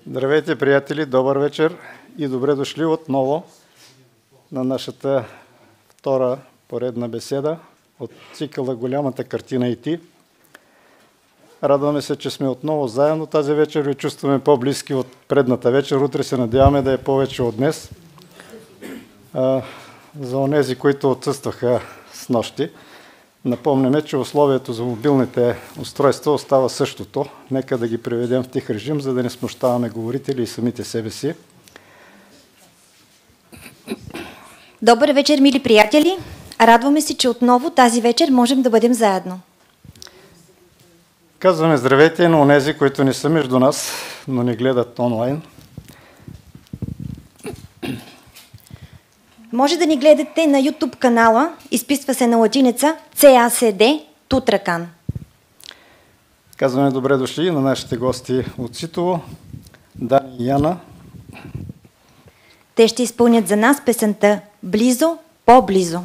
Здравейте, приятели! Добър вечер и добре дошли отново на нашата втора поредна беседа от цикъла "Голямата картина и ти". Радваме се, че сме отново заедно тази вечер и чувстваме по-близки от предната вечер. Утре се надяваме да е повече от днес. За онези, които отсъстваха снощи, напомняме, че условието за мобилните устройства остава същото. Нека да ги приведем в тих режим, за да не смущаваме говорители и самите себе си. Добър вечер, мили приятели! Радваме се, че отново тази вечер можем да бъдем заедно. Казваме здравейте и на онези, които не са между нас, но не гледат онлайн. Може да ни гледате на YouTube канала, изписва се на латиница CACD Тутракан. Казваме добре дошли на нашите гости от Ситово, Дани и Яна. Те ще изпълнят за нас песента "Близо, по-близо".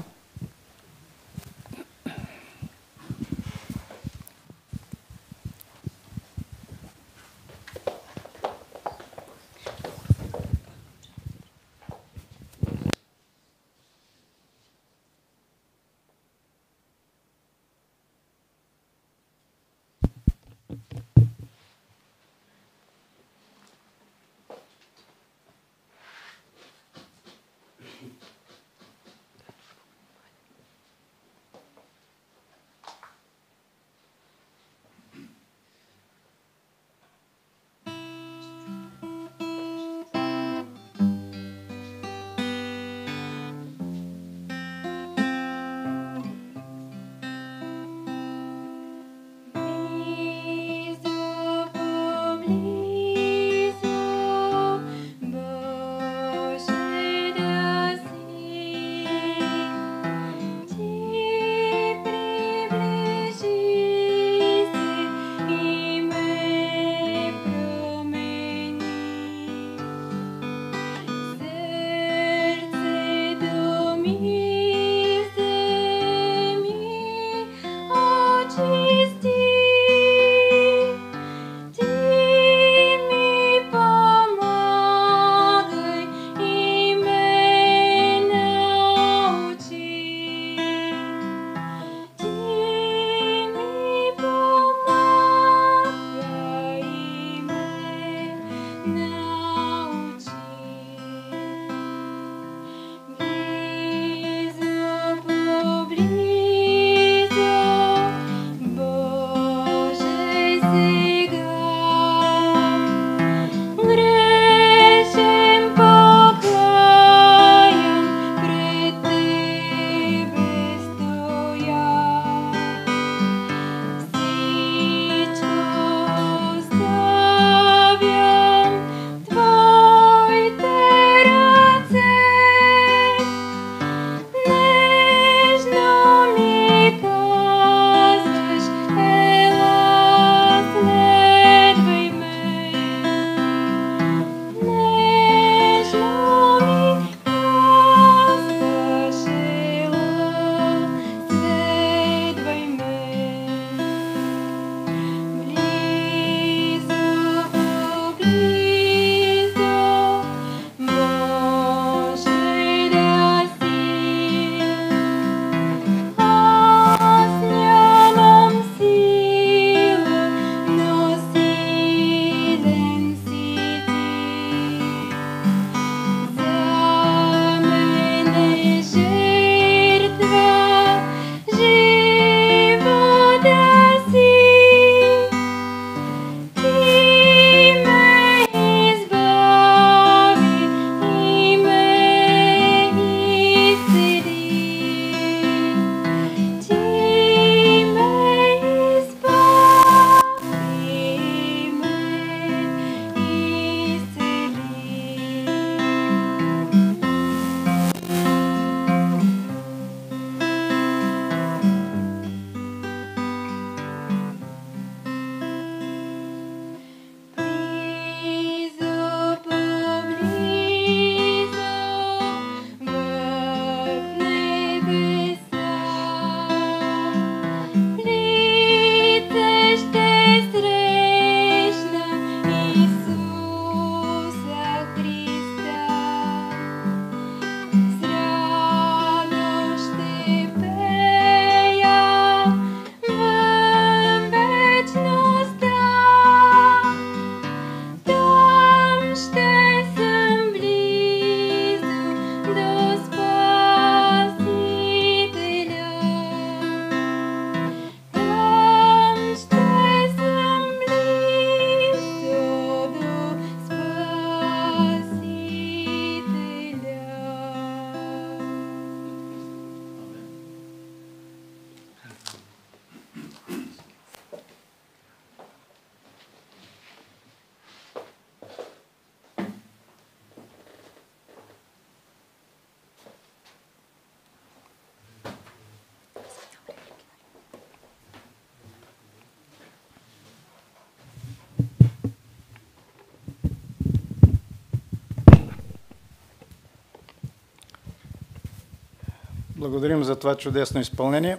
Благодарим за това чудесно изпълнение.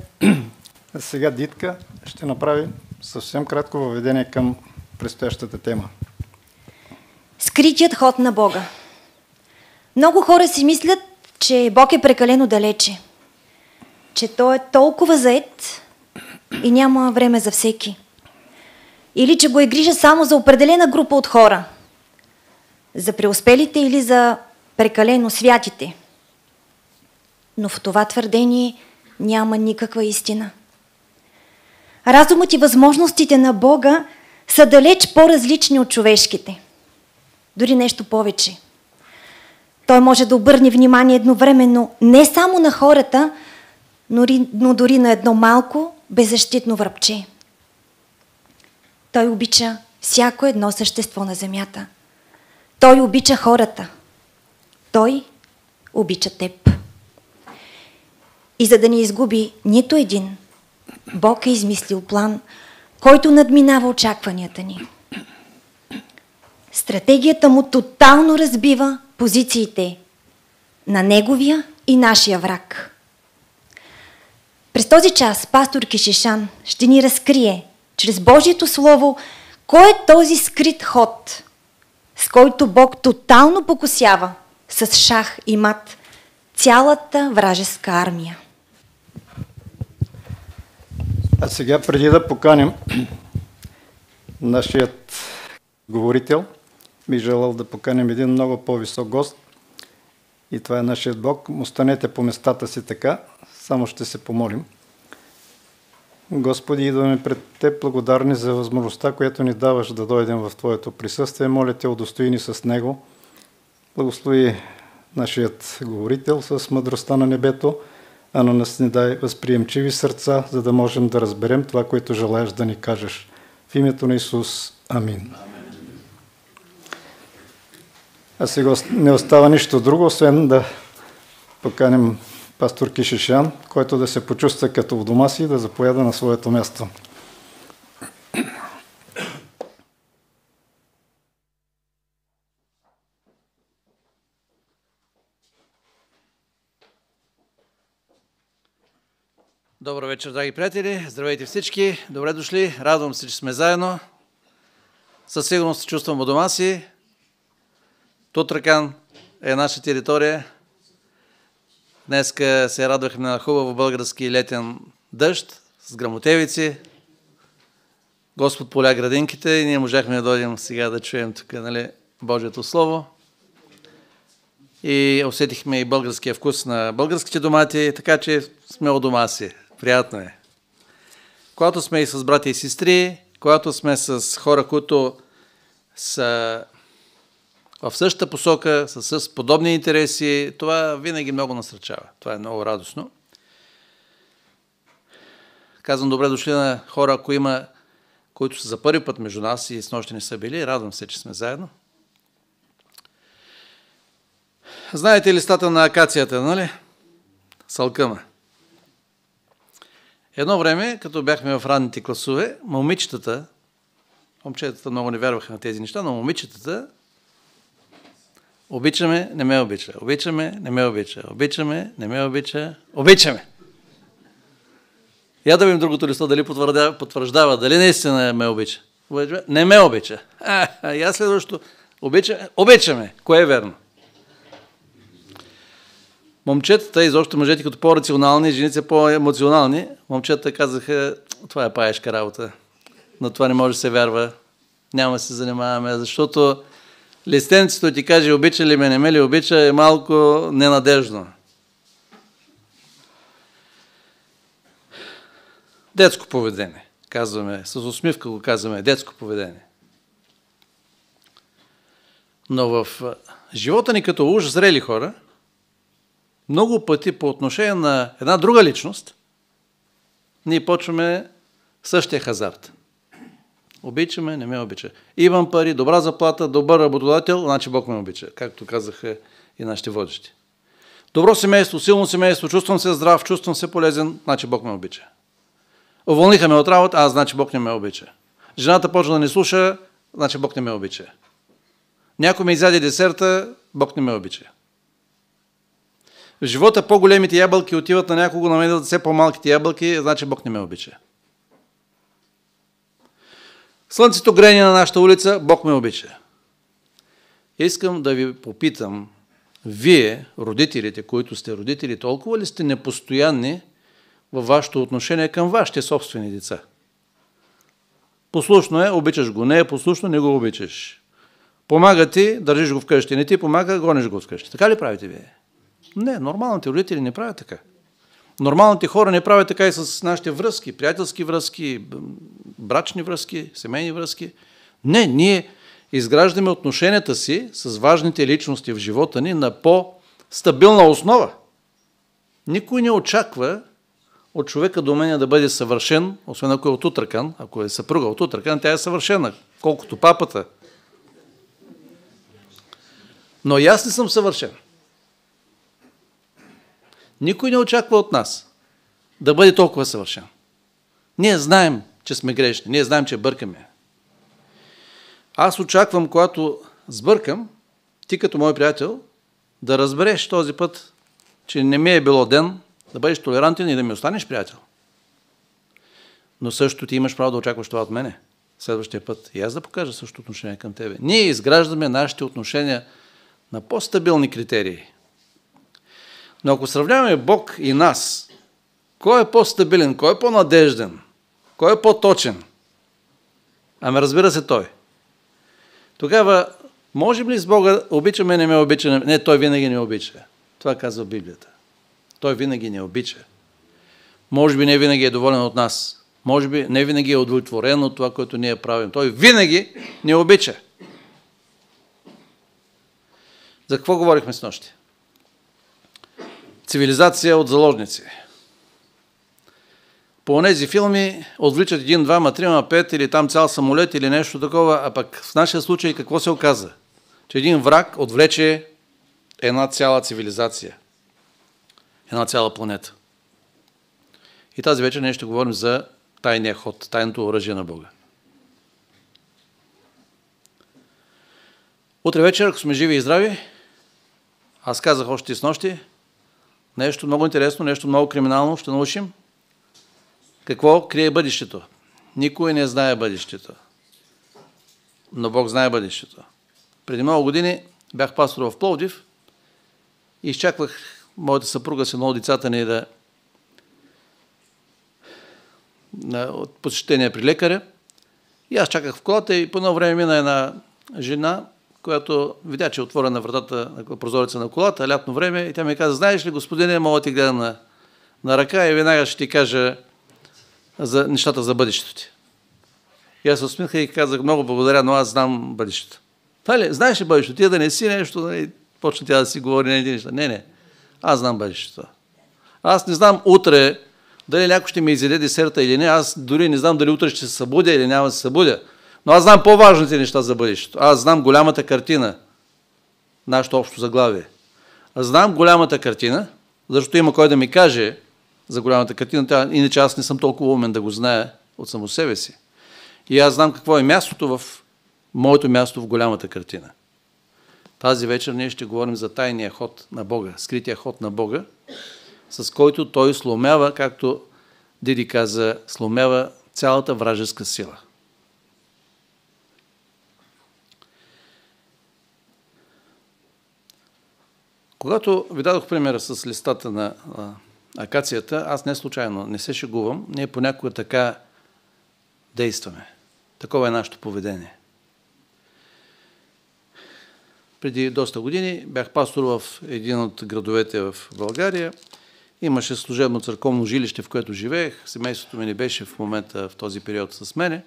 А сега Дитка ще направи съвсем кратко въведение към предстоящата тема. Скритият ход на Бога. Много хора си мислят, че Бог е прекалено далече, че Той е толкова зает и няма време за всеки. Или че го е грижа само за определена група от хора, за преуспелите или за прекалено святите. Но в това твърдение няма никаква истина. Разумът и възможностите на Бога са далеч по-различни от човешките. Дори нещо повече. Той може да обърне внимание едновременно не само на хората, но дори на едно малко, беззащитно врабче. Той обича всяко едно същество на земята. Той обича хората. Той обича теб. И за да не изгуби нито един, Бог е измислил план, който надминава очакванията ни. Стратегията му тотално разбива позициите на неговия и нашия враг. През този час пастор Кишишан ще ни разкрие чрез Божието Слово кой е този скрит ход, с който Бог тотално покосява с шах и мат цялата вражеска армия. А сега, преди да поканим нашият говорител, би желал да поканим един много по-висок гост. И това е нашият Бог. Останете по местата си така, само ще се помолим. Господи, идваме пред Теб благодарни за възможността, която ни даваш да дойдем в Твоето присъствие. Моля Те, удостои ни с Него. Благослови нашият говорител с мъдростта на небето, а на нас ни дай възприемчиви сърца, за да можем да разберем това, което желаеш да ни кажеш. В името на Исус. Амин. А сега не остава нищо друго, освен да поканим пастор Кишишан, който да се почувства като в дома си и да заповяда на своето място. Добър вечер, драги приятели! Здравейте всички! Добре дошли! Радвам се, че сме заедно. Със сигурност се чувствам у дома си. Тутракан е наша територия. Днеска се радвахме на хубаво български летен дъжд с гръмотевици. Господ поля градинките и ние можахме да дойдем сега да чуем тук, нали, Божието Слово. И усетихме и българския вкус на българските домати, така че сме у дома си. Приятно е. Когато сме и с брати и сестри, когато сме с хора, които са в същата посока, с подобни интереси, това винаги много насърчава. Това е много радостно. Казвам добре дошли на хора, които са за първи път между нас и снощи не са били. Радвам се, че сме заедно. Знаете листата на акацията, нали? Салкъма. Едно време, като бяхме в ранните класове, момичетата много не вярваха на тези неща, но момичетата обичаме, не ме обича, обичаме, не ме обича, обичаме, не ме обича, обичаме. Я да видим другото листо, дали потвърждава, дали наистина ме обича. Не ме обича. И аз следващо обичаме. Кое е верно? Момчетата, изобщо мъжете като по-рационални, жените по-емоционални, момчетата казаха, това е паешка работа. На това не може да се вярва. Няма да се занимаваме, защото листенцето ти каже обича ли ме, не ме ли обича, е малко ненадежно. Детско поведение, казваме, с усмивка го казваме, детско поведение. Но в живота ни като уж зрели хора, много пъти по отношение на една друга личност, ние почваме същия хазарт. Обичаме, не ме обича. Имам пари, добра заплата, добър работодател, значи Бог ме обича, както казаха и нашите водещи. Добро семейство, силно семейство, чувствам се здрав, чувствам се полезен, значи Бог ме обича. Уволниха ме от работа, значи Бог не ме обича. Жената почва да не слуша, значи Бог не ме обича. Някой ме изяде десерта, Бог не ме обича. в живота по-големите ябълки отиват на някого, на мен все по-малките ябълки, значи Бог не ме обича. Слънцето грее на нашата улица, Бог ме обича. Искам да ви попитам, вие, родителите, които сте родители, толкова ли сте непостоянни във вашето отношение към вашите собствени деца? Послушно е, обичаш го. Не е послушно, не го обичаш. Помага ти, държиш го вкъщи. Не ти помага, гониш го вкъщи. Така ли правите вие? Не, нормалните родители не правят така. Нормалните хора не правят така и с нашите връзки, приятелски връзки, брачни връзки, семейни връзки. Не, ние изграждаме отношенията си с важните личности в живота ни на по-стабилна основа. Никой не очаква от човека до мен да бъде съвършен, освен ако е от утракан. Ако е съпруга от утракан, тя е съвършена, колкото папата. Но и аз не съм съвършен. Никой не очаква от нас да бъде толкова съвършен. Ние знаем, че сме грешни, ние знаем, че бъркаме. Аз очаквам, когато сбъркам, ти като мой приятел, да разбереш този път, че не ми е било ден, да бъдеш толерантен и да ми останеш приятел. Но също ти имаш право да очакваш това от мене следващия път. И аз да покажа същото отношение към тебе. Ние изграждаме нашите отношения на по-стабилни критерии. Но ако сравняваме Бог и нас, кой е по-стабилен, кой е по-надежден, кой е по-точен? Ами разбира се той. Тогава, можем ли с Бога обичаме, не ме обича? Не, той винаги не обича. Това казва Библията. Той винаги не обича. Може би не винаги е доволен от нас. Може би не винаги е удовлетворен от това, което ние правим. Той винаги не обича. За какво говорихме с нощи? Цивилизация от заложници. По тези филми отвличат 1, 2, 3, 5 или там цял самолет или нещо такова, а пък в нашия случай какво се оказа? Че един враг отвлече една цяла цивилизация. Една цяла планета. И тази вечер ние ще говорим за тайния ход, тайното оръжие на Бога. Утре вечер, ако сме живи и здрави, аз казах още и с нощи, нещо много интересно, нещо много криминално ще научим. Какво крие бъдещето? Никой не знае бъдещето. Но Бог знае бъдещето. Преди много години бях пастор в Пловдив и изчаквах моята съпруга с едно от децата ни от посещение при лекаря. И аз чаках в колата и по едно време мина една жена, която видя, че е отворена вратата на прозореца на колата, лятно време, и тя ми каза: знаеш ли, господине, мога да ти гледа на ръка и веднага ще ти кажа за нещата за бъдещето ти. И аз се усмихнах и казах: много благодаря, но аз знам бъдещето. Знаеш ли бъдещето? Ти да не си нещо, почна тя да си говори на един неща. Не, аз знам бъдещето. Аз не знам утре дали някой ще ми изяде десерта или не, аз дори не знам дали утре ще се събудя или няма да се събудя. Но аз знам по-важните неща за бъдещето. Аз знам голямата картина, нашето общо заглавие. Аз знам голямата картина, защото има кой да ми каже за голямата картина, иначе аз не съм толкова умен да го зная от само себе си. И аз знам какво е мястото моето място в голямата картина. Тази вечер ние ще говорим за тайния ход на Бога, скрития ход на Бога, с който той сломява, както Диди каза, сломява цялата вражеска сила. Когато ви дадох примера с листата на акацията, аз не случайно, не се шегувам, ние понякога така действаме. Такова е нашето поведение. Преди доста години бях пастор в един от градовете в България. Имаше служебно църковно жилище, в което живеех. Семейството ми не беше в момента в този период с мене.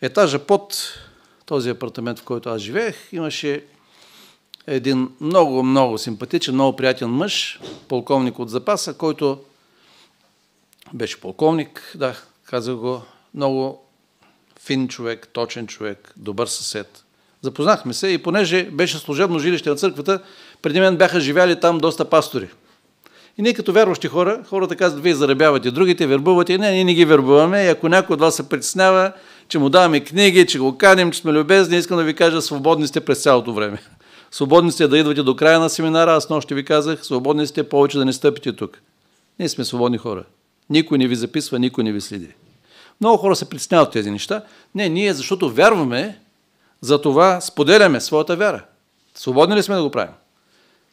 Етажа под този апартамент, в който аз живеех, имаше един много, много симпатичен, много приятен мъж, полковник от запаса, който беше полковник, да, казах го, много фин човек, точен човек, добър съсед. Запознахме се и понеже беше служебно жилище на църквата, преди мен бяха живяли там доста пастори. И ние като вярващи хора, хората казват: вие заребявате другите, вербувате. Не, ние не ги вербуваме. И ако някой от вас се притеснява, че му даваме книги, че го каним, че сме любезни, искам да ви кажа: свободни сте през цялото време. Свободни сте да идвате до края на семинара, аз нощи ви казах, свободни сте повече да не стъпите тук. Ние сме свободни хора. Никой не ви записва, никой не ви следи. Много хора се притесняват тези неща. Не, ние, защото вярваме, за това споделяме своята вяра. Свободни ли сме да го правим?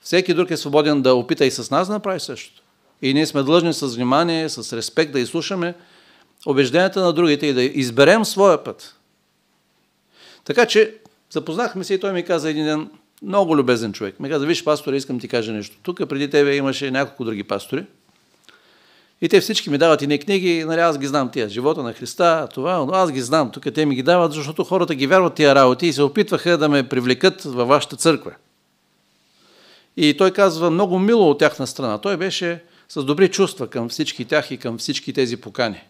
Всеки друг е свободен да опита и с нас да направи същото. И ние сме длъжни с внимание, с респект да изслушаме убежденията на другите и да изберем своя път. Така че запознахме се и той ми каза един ден, много любезен човек. Ми каза, виж, пасторе, искам ти кажа нещо. Тук преди тебе имаше няколко други пастори. И те всички ми дават и книги, нали, аз ги знам тия, живота на Христа, това, но аз ги знам. Тук те ми ги дават, защото хората ги вярват тия работи и се опитваха да ме привлекат във вашата църква. И той казва много мило от тяхна страна. Той беше с добри чувства към всички тях и към всички тези покани.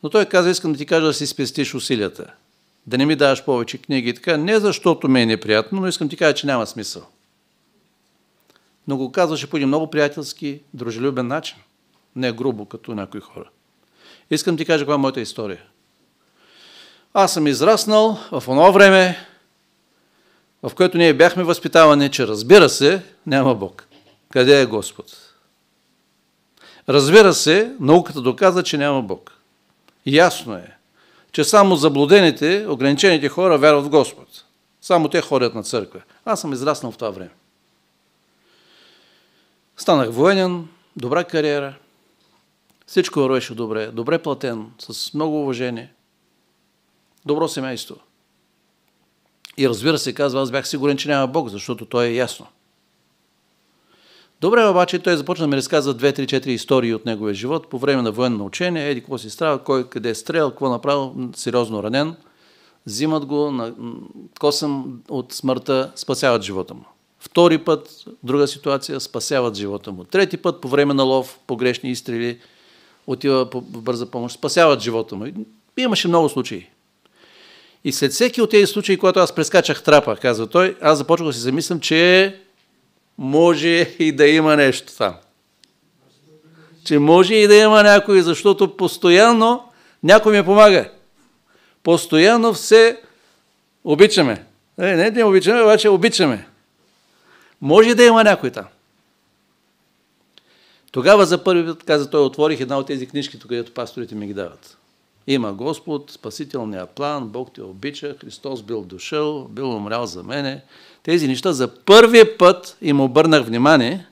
Но той каза, искам да ти кажа да си спестиш усилията. Да не ми даваш повече книги и така. Не защото ме е неприятно, но искам да ти кажа, че няма смисъл. Но го казваше по един много приятелски, дружелюбен начин. Не грубо, като някои хора. Искам да ти кажа каква е моята история. Аз съм израснал в онова време, в което ние бяхме възпитавани, че разбира се, няма Бог. Къде е Господ? Разбира се, науката доказа, че няма Бог. Ясно е, че само заблудените, ограничените хора вярват в Господ. Само те ходят на църква. Аз съм израснал в това време. Станах военен, добра кариера, всичко вървеше добре, добре платен, с много уважение, добро семейство. И разбира се, казва, аз бях сигурен, че няма Бог, защото той е ясно. Добре, обаче той започна да ми разказва 2-3-4 истории от неговия живот по време на военно учение, еди какво си страдал, кой къде е стрелял, какво направил, сериозно ранен, взимат го, косъм от смъртта, спасяват живота му. Втори път, друга ситуация, спасяват живота му. Трети път, по време на лов, погрешни изстрели, отива по бърза помощ, спасяват живота му. Имаше много случаи. И след всеки от тези случаи, когато аз прескачах трапа, казва той, аз започвах да си замислям, че може и да има нещо там. Че може и да има някой, защото постоянно някой ми помага. Постоянно все обичаме. Не обичаме, обаче обичаме. Може да има някой там. Тогава за първи път, каза той, отворих една от тези книжки, където пасторите ми ги дават. Има Господ, спасителния план, Бог те обича, Христос бил дошъл, бил умрял за мене. Тези неща за първи път им обърнах внимание.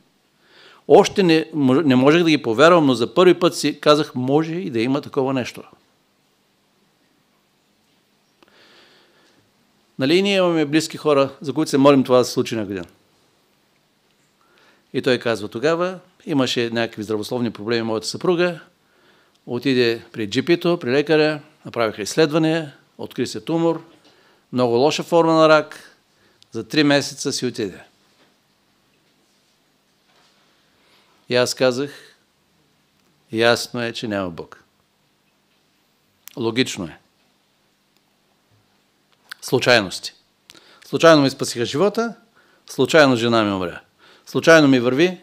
Още не можех да ги повярвам, но за първи път си казах, може и да има такова нещо. Нали ние имаме близки хора, за които се молим това да се случи някой ден. И той казва, тогава имаше някакви здравословни проблеми моята съпруга, отиде при джипито, при лекаря, направиха изследвания, откри се тумор, много лоша форма на рак, за 3 месеца си отиде. И аз казах, ясно е, че няма Бог. Логично е. Случайности. Случайно ми спасиха живота, случайно жена ми умря. Случайно ми върви,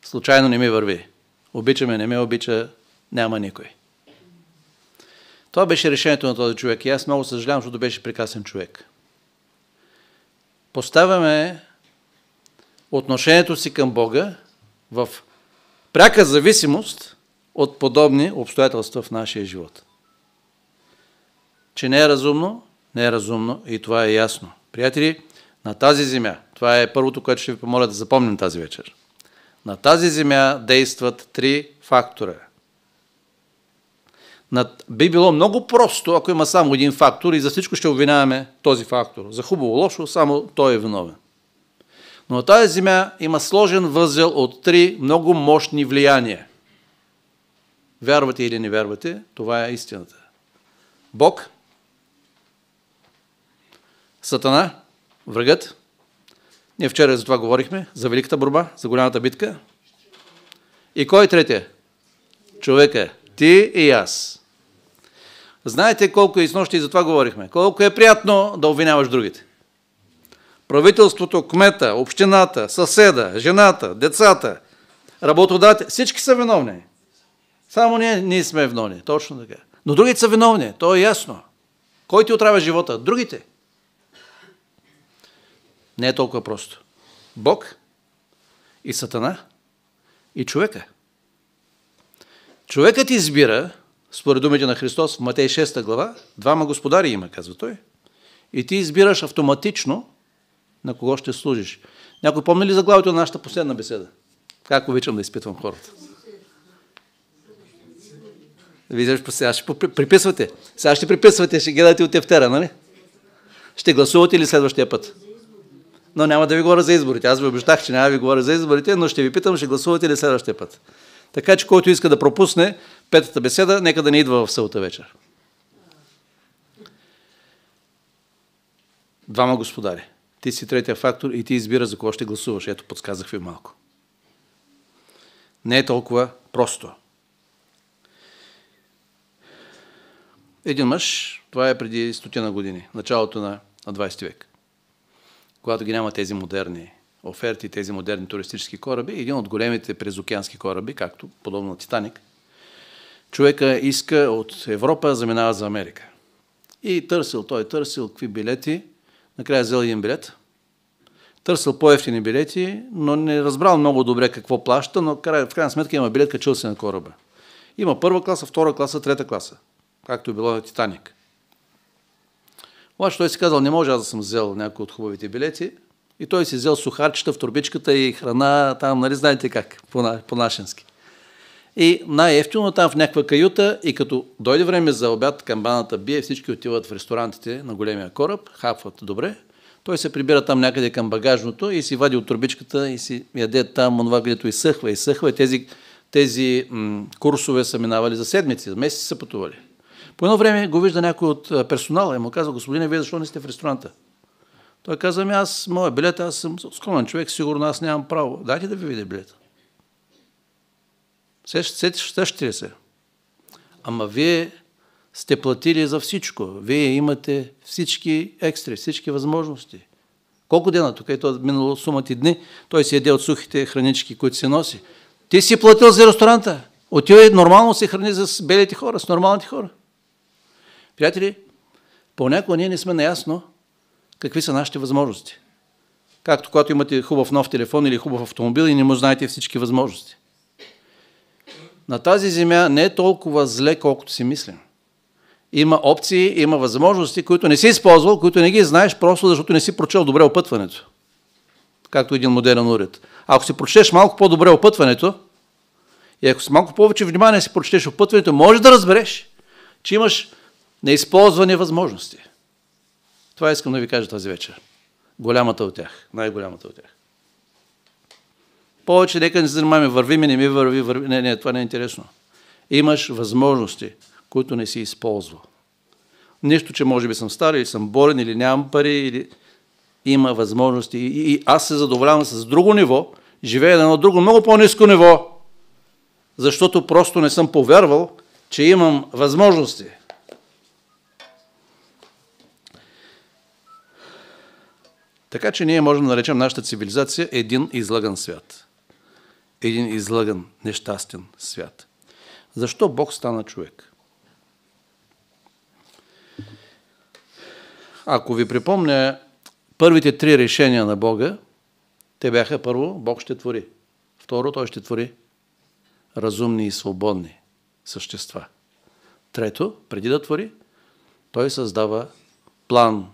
случайно не ми върви. Обичаме, не ме обича, няма никой. Това беше решението на този човек и аз много съжалявам, защото беше прекрасен човек. Поставяме отношението си към Бога в пряка зависимост от подобни обстоятелства в нашия живот. Че не е разумно и това е ясно. Приятели, на тази земя, това е първото, което ще ви помоля да запомним тази вечер. На тази земя действат 3 фактора. Би било много просто, ако има само един фактор и за всичко ще обвиняваме този фактор. За хубаво-лошо, само той е виновен. Но на тази земя има сложен възел от 3 много мощни влияния. Вярвате или не вярвате, това е истината. Бог, Сатана, врагът. Ние вчера за това говорихме, за великата борба, за голямата битка. И кой третия? Човека. Ти и аз. Знаете колко и снощи за това говорихме. Колко е приятно да обвиняваш другите. Правителството, кмета, общината, съседа, жената, децата, работодатели, всички са виновни. Само ние сме виновни. Точно така. Но другите са виновни. То е ясно. Кой ти отрава живота? Другите. Не е толкова просто. Бог и Сатана и човека. Човекът избира, според думите на Христос в Матей 6 глава, двама господари има, казва той. И ти избираш автоматично на кого ще служиш. Някой помни ли заглавието на нашата последна беседа? Как обичам да изпитвам хората? Виждаш, сега ще приписвате. Сега ще приписвате, ще гледате от тефтера, нали? Ще гласувате ли следващия път? Но няма да ви говоря за изборите. Аз ви обещах, че няма да ви говоря за изборите, но ще ви питам, ще гласувате ли следващия път. Така че, който иска да пропусне петата беседа, нека да не идва в събота вечер. Двама господари. Ти си третия фактор и ти избира за кого ще гласуваш. Ето, подсказах ви малко. Не е толкова просто. Един мъж, това е преди 100 години, началото на 20 век, когато ги няма тези модерни оферти, тези модерни туристически кораби, един от големите презокеански кораби, както подобно на Титаник, човека иска от Европа, заминава за Америка. И той търсил какви билети, накрая взел един билет, търсил по-евтини билети, но не разбрал много добре какво плаща, но в крайна сметка има билет, качил се на кораба. Има първа класа, втора класа, трета класа, както е било на Титаник. Обаче той си казал, не може аз да съм взел някои от хубавите билети, и той си взел сухарчета в турбичката и храна, там, нали знаете как, по-нашенски. И най-ефтино там в някаква каюта и като дойде време за обяд, камбаната бие, всички отиват в ресторантите на големия кораб, хапват добре, той се прибира там някъде към багажното и си вади от турбичката и си яде там онова, където изсъхва. И тези курсове са минавали за седмици, за месеци са пътували. По едно време го вижда някой от персонала и му казва, господине, вие защо не сте в ресторанта? Той казва, моя билет, аз съм скромен човек, сигурно аз нямам право. Дайте да ви видя билета. Сещате ли се? Ама вие сте платили за всичко. Вие имате всички екстри, всички възможности. Колко дена? Тук е то минало сумати дни. Той си яде от сухите хранички, които се носи. Ти си платил за ресторанта. Отивай нормално се храни с белите хора, с нормалните хора. Приятели, понякога ние не сме наясно какви са нашите възможности. Както когато имате хубав нов телефон или хубав автомобил и не му знаете всички възможности. На тази земя не е толкова зле, колкото си мислим. Има опции, има възможности, които не си използвал, които не ги знаеш, просто защото не си прочел добре опътването. Както един модерен уред. Ако си прочетеш малко по-добре опътването и ако с малко повече внимание си прочетеш опътването, можеш да разбереш, че имаш неизползвани възможности. Това искам да ви кажа тази вечер. Голямата от тях. Най-голямата от тях. Повече нека не се занимаваме, върви ми, не ми върви. Не, това не е интересно. Имаш възможности, които не си използвал. Нищо, че може би съм стар, или съм болен, или нямам пари, или има възможности. И аз се задоволявам с друго ниво, живея на едно друго, много по-ниско ниво, защото просто не съм повярвал, че имам възможности. Така че ние можем да наречем нашата цивилизация един излъган свят. Един излъган, нещастен свят. Защо Бог стана човек? Ако ви припомня първите 3 решения на Бога, те бяха първо, Бог ще твори. Второ, Той ще твори разумни и свободни същества. Трето, преди да твори, Той създава план,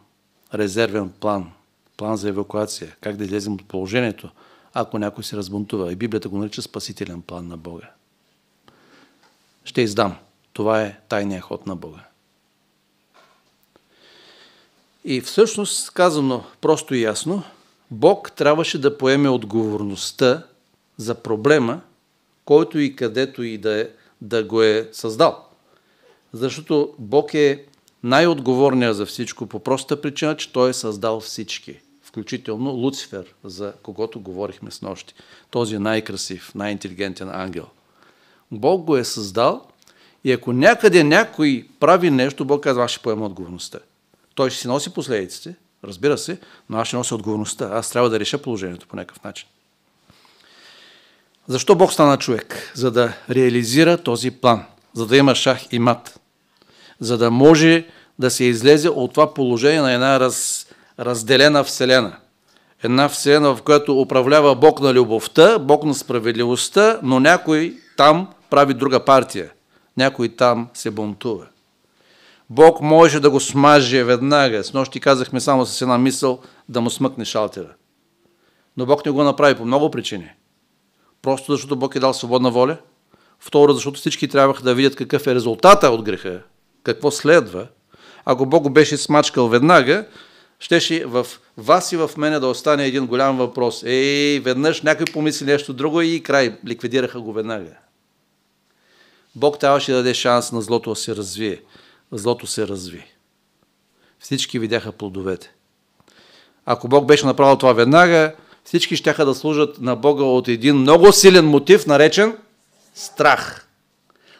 резервен план за евакуация, как да излезем от положението, ако някой се разбунтува. И Библията го нарича спасителен план на Бога. Ще издам. Това е тайният ход на Бога. И всъщност, казано просто и ясно, Бог трябваше да поеме отговорността за проблема, който и където и да го е създал. Защото Бог е най-отговорният за всичко по простата причина, че Той е създал всички. Включително Луцифер, за когото говорихме снощи. Този най-красив, най-интелигентен ангел. Бог го е създал и ако някъде някой прави нещо, Бог казва, аз ще поема отговорността. Той ще си носи последиците, разбира се, но аз ще нося отговорността. Аз трябва да реша положението по някакъв начин. Защо Бог стана човек? За да реализира този план, за да има шах и мат, за да може да се излезе от това положение на една разделена вселена. Една вселена, в която управлява Бог на любовта, Бог на справедливостта, но някой там прави друга партия. Някой там се бунтува. Бог може да го смаже веднага. Снощи казахме само с една мисъл да му смъкне шалтера. Но Бог не го направи по много причини. Просто защото Бог е дал свободна воля. Второ, защото всички трябваха да видят какъв е резултата от греха, какво следва. Ако Бог го беше смачкал веднага, щеше в вас и в мене да остане един голям въпрос. Веднъж някой помисли нещо друго и край, ликвидираха го веднага. Бог трябваше да даде шанс на злото да се развие. Злото се разви. Всички видяха плодовете. Ако Бог беше направил това веднага, всички щяха да служат на Бога от един много силен мотив, наречен страх.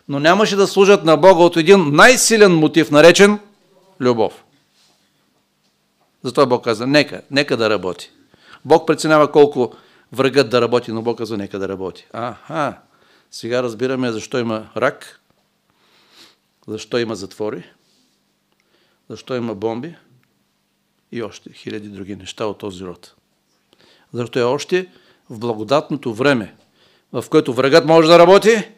Но нямаше да служат на Бога от един най-силен мотив, наречен любов. Затова Бог каза, нека да работи. Бог преценява колко врагът да работи, но Бог казва, нека да работи. Сега разбираме защо има рак, защо има затвори, защо има бомби и още хиляди други неща от този род. Защо е още в благодатното време, в което врагът може да работи,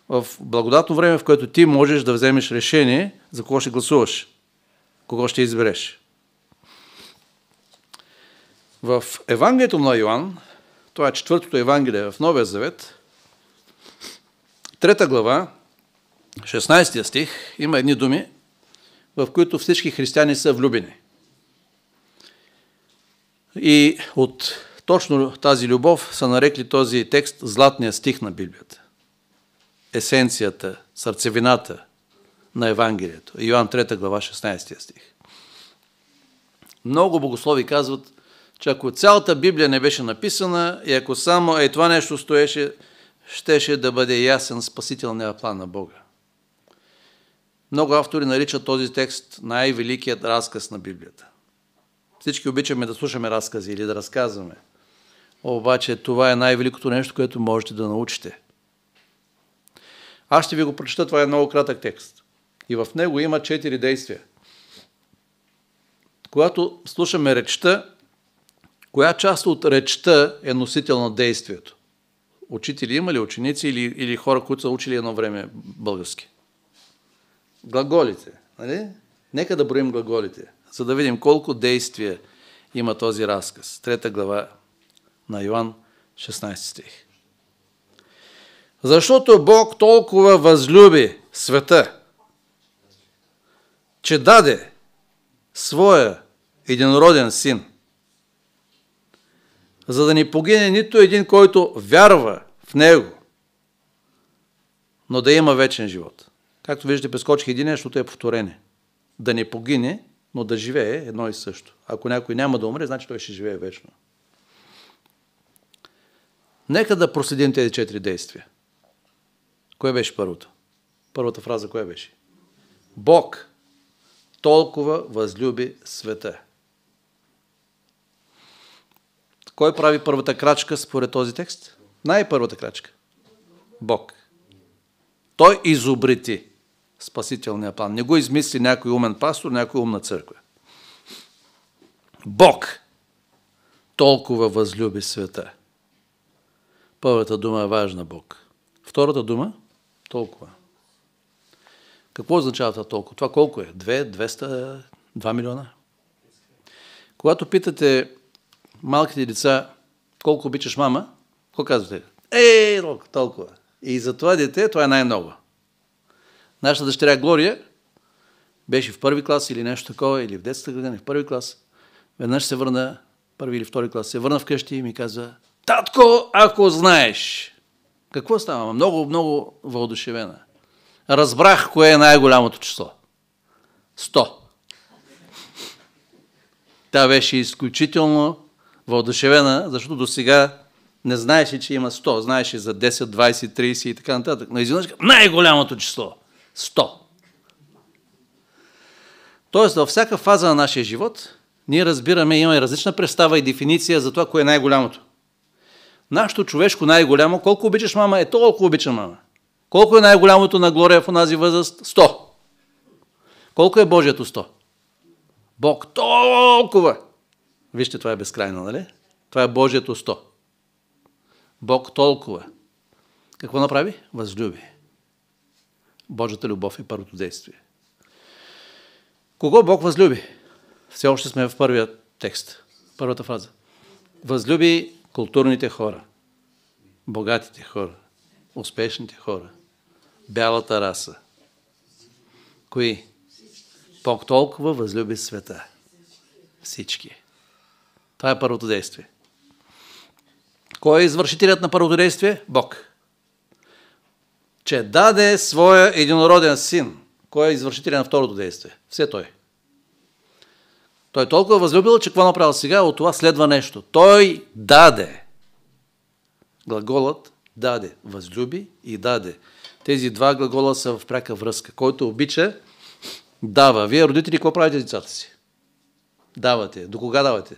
в благодатно време, в което ти можеш да вземеш решение за кого ще гласуваш, кого ще избереш. В Евангелието на Йоан, това е 4-то Евангелие в Новия Завет, 3 глава, 16 стих, има едни думи, в които всички християни са влюбени. И от точно тази любов са нарекли този текст златния стих на Библията. Есенцията, сърцевината на Евангелието. Йоан 3 глава, 16 стих. Много богослови казват, че ако цялата Библия не беше написана и ако само това нещо стоеше, щеше да бъде ясен спасителният план на Бога. Много автори наричат този текст най-великият разказ на Библията. Всички обичаме да слушаме разкази или да разказваме. Обаче това е най-великото нещо, което можете да научите. Аз ще ви го прочета, това е много кратък текст. И в него има 4 действия. Когато слушаме речта, коя част от речта е носител на действието? Учители има ли, ученици или хора, които са учили едно време български? Глаголите. Нали? Нека да броим глаголите, за да видим колко действия има този разказ. 3 глава на Йоан, 16 стих. Защото Бог толкова възлюби света, че даде своя единороден син, за да не погине нито един, който вярва в него, но да има вечен живот. Както виждате, прескочих един, защото е повторение. Да не погине, но да живее едно и също. Ако някой няма да умре, значи той ще живее вечно. Нека да проследим тези 4 действия. Кое беше първото? Първата фраза кое беше? Бог толкова възлюби света. Кой прави първата крачка според този текст? Най-първата крачка. Бог. Той изобрети спасителния план. Не го измисли някой умен пастор, някой умна църква. Бог толкова възлюби света. Първата дума е важна, Бог. Втората дума – толкова. Какво означава това толкова? Това колко е? 2, 200, 2 милиона? Когато питате малките деца колко обичаш мама, какво казвате? Толкова. И за това дете това е най-много. Нашата дъщеря Глория беше в първи клас или нещо такова, или в детската градина, в първи клас. Веднъж се върна, първи или втори клас, се върна вкъщи и ми казва: татко, ако знаеш. Какво става? Много, много въодушевена. Разбрах кое е най-голямото число. 100. Тя беше изключително въодушевена, защото до сега не знаеше, че има 100. Знаеше за 10, 20, 30 и така нататък. Но изведнъж най-голямото число. 100. Тоест, във всяка фаза на нашия живот, ние разбираме, имаме различна представа и дефиниция за това, кое е най-голямото. Нашето човешко най-голямо, колко обичаш мама, е толкова обича мама. Колко е най-голямото на Глория в онази възраст? 100. Колко е Божието 100? Бог толкова Вижте, това е безкрайно, нали? Това е Божието 100. Бог толкова. Какво направи? Възлюби. Божията любов е първото действие. Кого Бог възлюби? Все още сме в първия текст, първата фраза. Възлюби културните хора, богатите хора, успешните хора, бялата раса. Кои? Бог толкова възлюби света. Всички. Това е първото действие. Кой е извършителят на първото действие? Бог. Че даде своя единороден син. Кой е извършителят на второто действие? Все той. Той е толкова възлюбил, че какво направил сега? От това следва нещо. Той даде. Глаголът даде. Възлюби и даде. Тези два глагола са в пряка връзка. Който обича, дава. Вие, родители, какво правите децата си? Давате. До кога давате?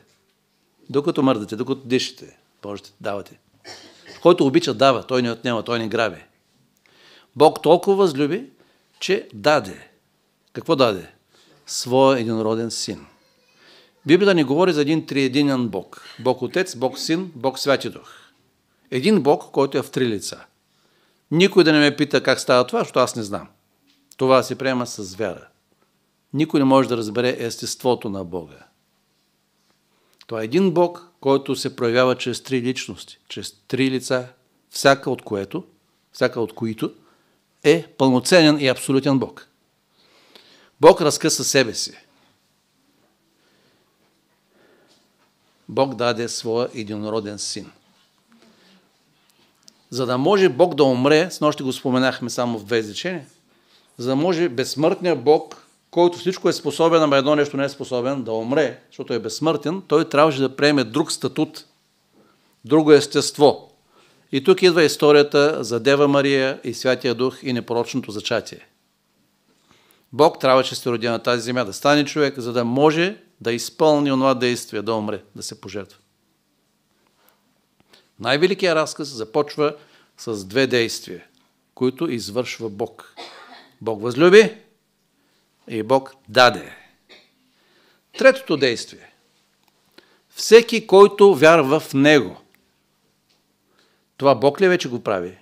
Докато мърдате, докато дишате. Можете, давате. Който обича, дава. Той не отнема, той не граби. Бог толкова възлюби, че даде. Какво даде? Своя единороден син. Библията ни говори за един триединен Бог. Бог Отец, Бог Син, Бог Святи Дух. Един Бог, който е в три лица. Никой да не ме пита как става това, защото аз не знам. Това се приема с вяра. Никой не може да разбере естеството на Бога. Това е един Бог, който се проявява чрез три личности, чрез три лица, всяка от които е пълноценен и абсолютен Бог. Бог разкъса себе си. Бог даде своя единороден син. За да може Бог да умре, снощи го споменахме само в две изречения, за да може безсмъртният Бог, който всичко е способен, ама едно нещо не е способен, да умре, защото е безсмъртен, той трябваше да приеме друг статут, друго естество. И тук идва историята за Дева Мария и Святия Дух и непорочното зачатие. Бог трябваше да се роди на тази земя, да стане човек, за да може да изпълни онова действие, да умре, да се пожертва. Най-великият разказ започва с две действия, които извършва Бог. Бог възлюби и Бог даде. Третото действие. Всеки, който вярва в Него. Това Бог ли вече го прави?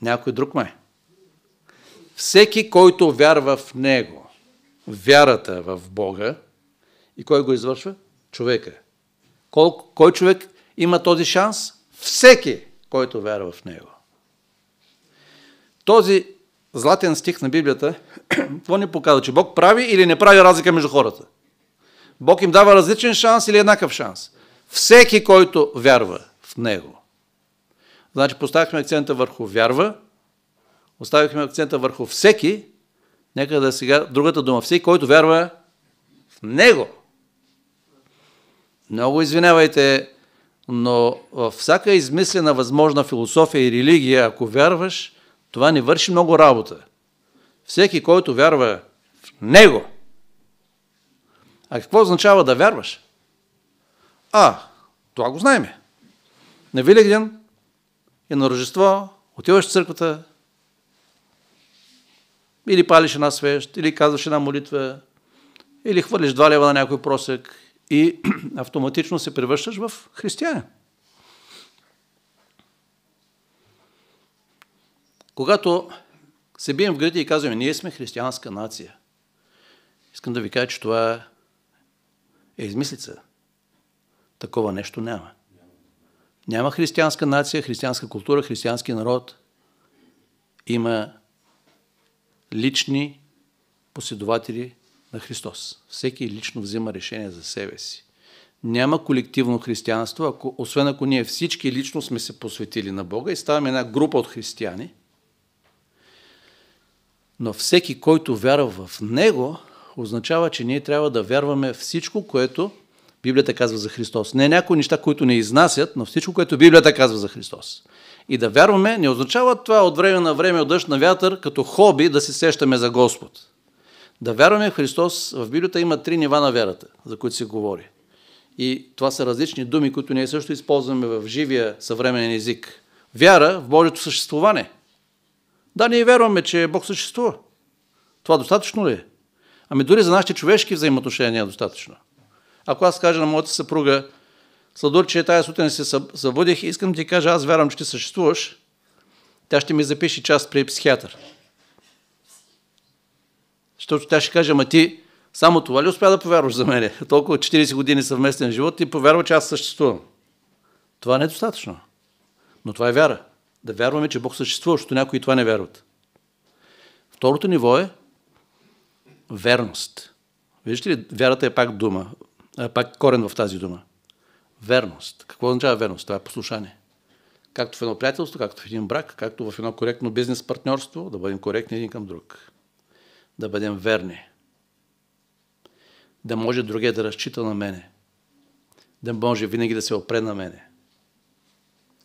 Някой друг май. Всеки, който вярва в Него. Вярата в Бога. И кой го извършва? Човека. Кой човек има този шанс? Всеки, който вярва в Него. Този златен стих на Библията, какво ни показва? Че Бог прави или не прави разлика между хората? Бог им дава различен шанс или еднакъв шанс? Всеки, който вярва в Него. Значи поставихме акцента върху вярва, оставихме акцента върху всеки, нека да сега другата дума, всеки, който вярва в Него. Много извинявайте, но във всяка измислена възможна философия и религия, ако вярваш, това не върши много работа. Всеки, който вярва в Него. А какво означава да вярваш? Това го знаем. На Великден и на Рождество отиваш в църквата, или палиш една свещ, или казваш една молитва, или хвърлиш 2 лева на някой просек и автоматично се превръщаш в християнин. Когато се бием в гърди и казваме, ние сме християнска нация, искам да ви кажа, че това е измислица. Такова нещо няма. Няма християнска нация, християнска култура, християнски народ. Има лични последователи на Христос. Всеки лично взима решение за себе си. Няма колективно християнство, освен ако ние всички лично сме се посветили на Бога и ставаме една група от християни. Но всеки, който вярва в Него, означава, че ние трябва да вярваме всичко, което Библията казва за Христос. Не някои неща, които не изнасят, но всичко, което Библията казва за Христос. И да вярваме не означава това от време на време, от дъжд на вятър, като хоби да се сещаме за Господ. Да вярваме в Христос, в Библията има 3 нива на вярата, за които се говори. И това са различни думи, които ние също използваме в живия съвременен език. Вяра в Божието съществуване. Да, ние вярваме, че Бог съществува. Това достатъчно ли е? Ами дори за нашите човешки взаимоотношения е достатъчно. Ако аз кажа на моята съпруга, Сладур, че тази сутрин се събудих и искам да ти кажа, аз вярвам, че ти съществуваш, тя ще ми запише част при психиатър. Защото тя ще каже, ама ти само това ли успя да повярваш за мене? Толкова 40 години съвместен живот, ти повярва, че аз съществувам. Това не е достатъчно. Но това е вяра. Да вярваме, че Бог съществува, защото някои това не вярват. Второто ниво е верност. Виждате ли, вярата е пак дума, пак корен в тази дума. Верност. Какво означава верност? Това е послушание. Както в едно приятелство, както в един брак, както в едно коректно бизнес партньорство, да бъдем коректни един към друг. Да бъдем верни. Да може другия да разчита на мене. Да може винаги да се опре на мене.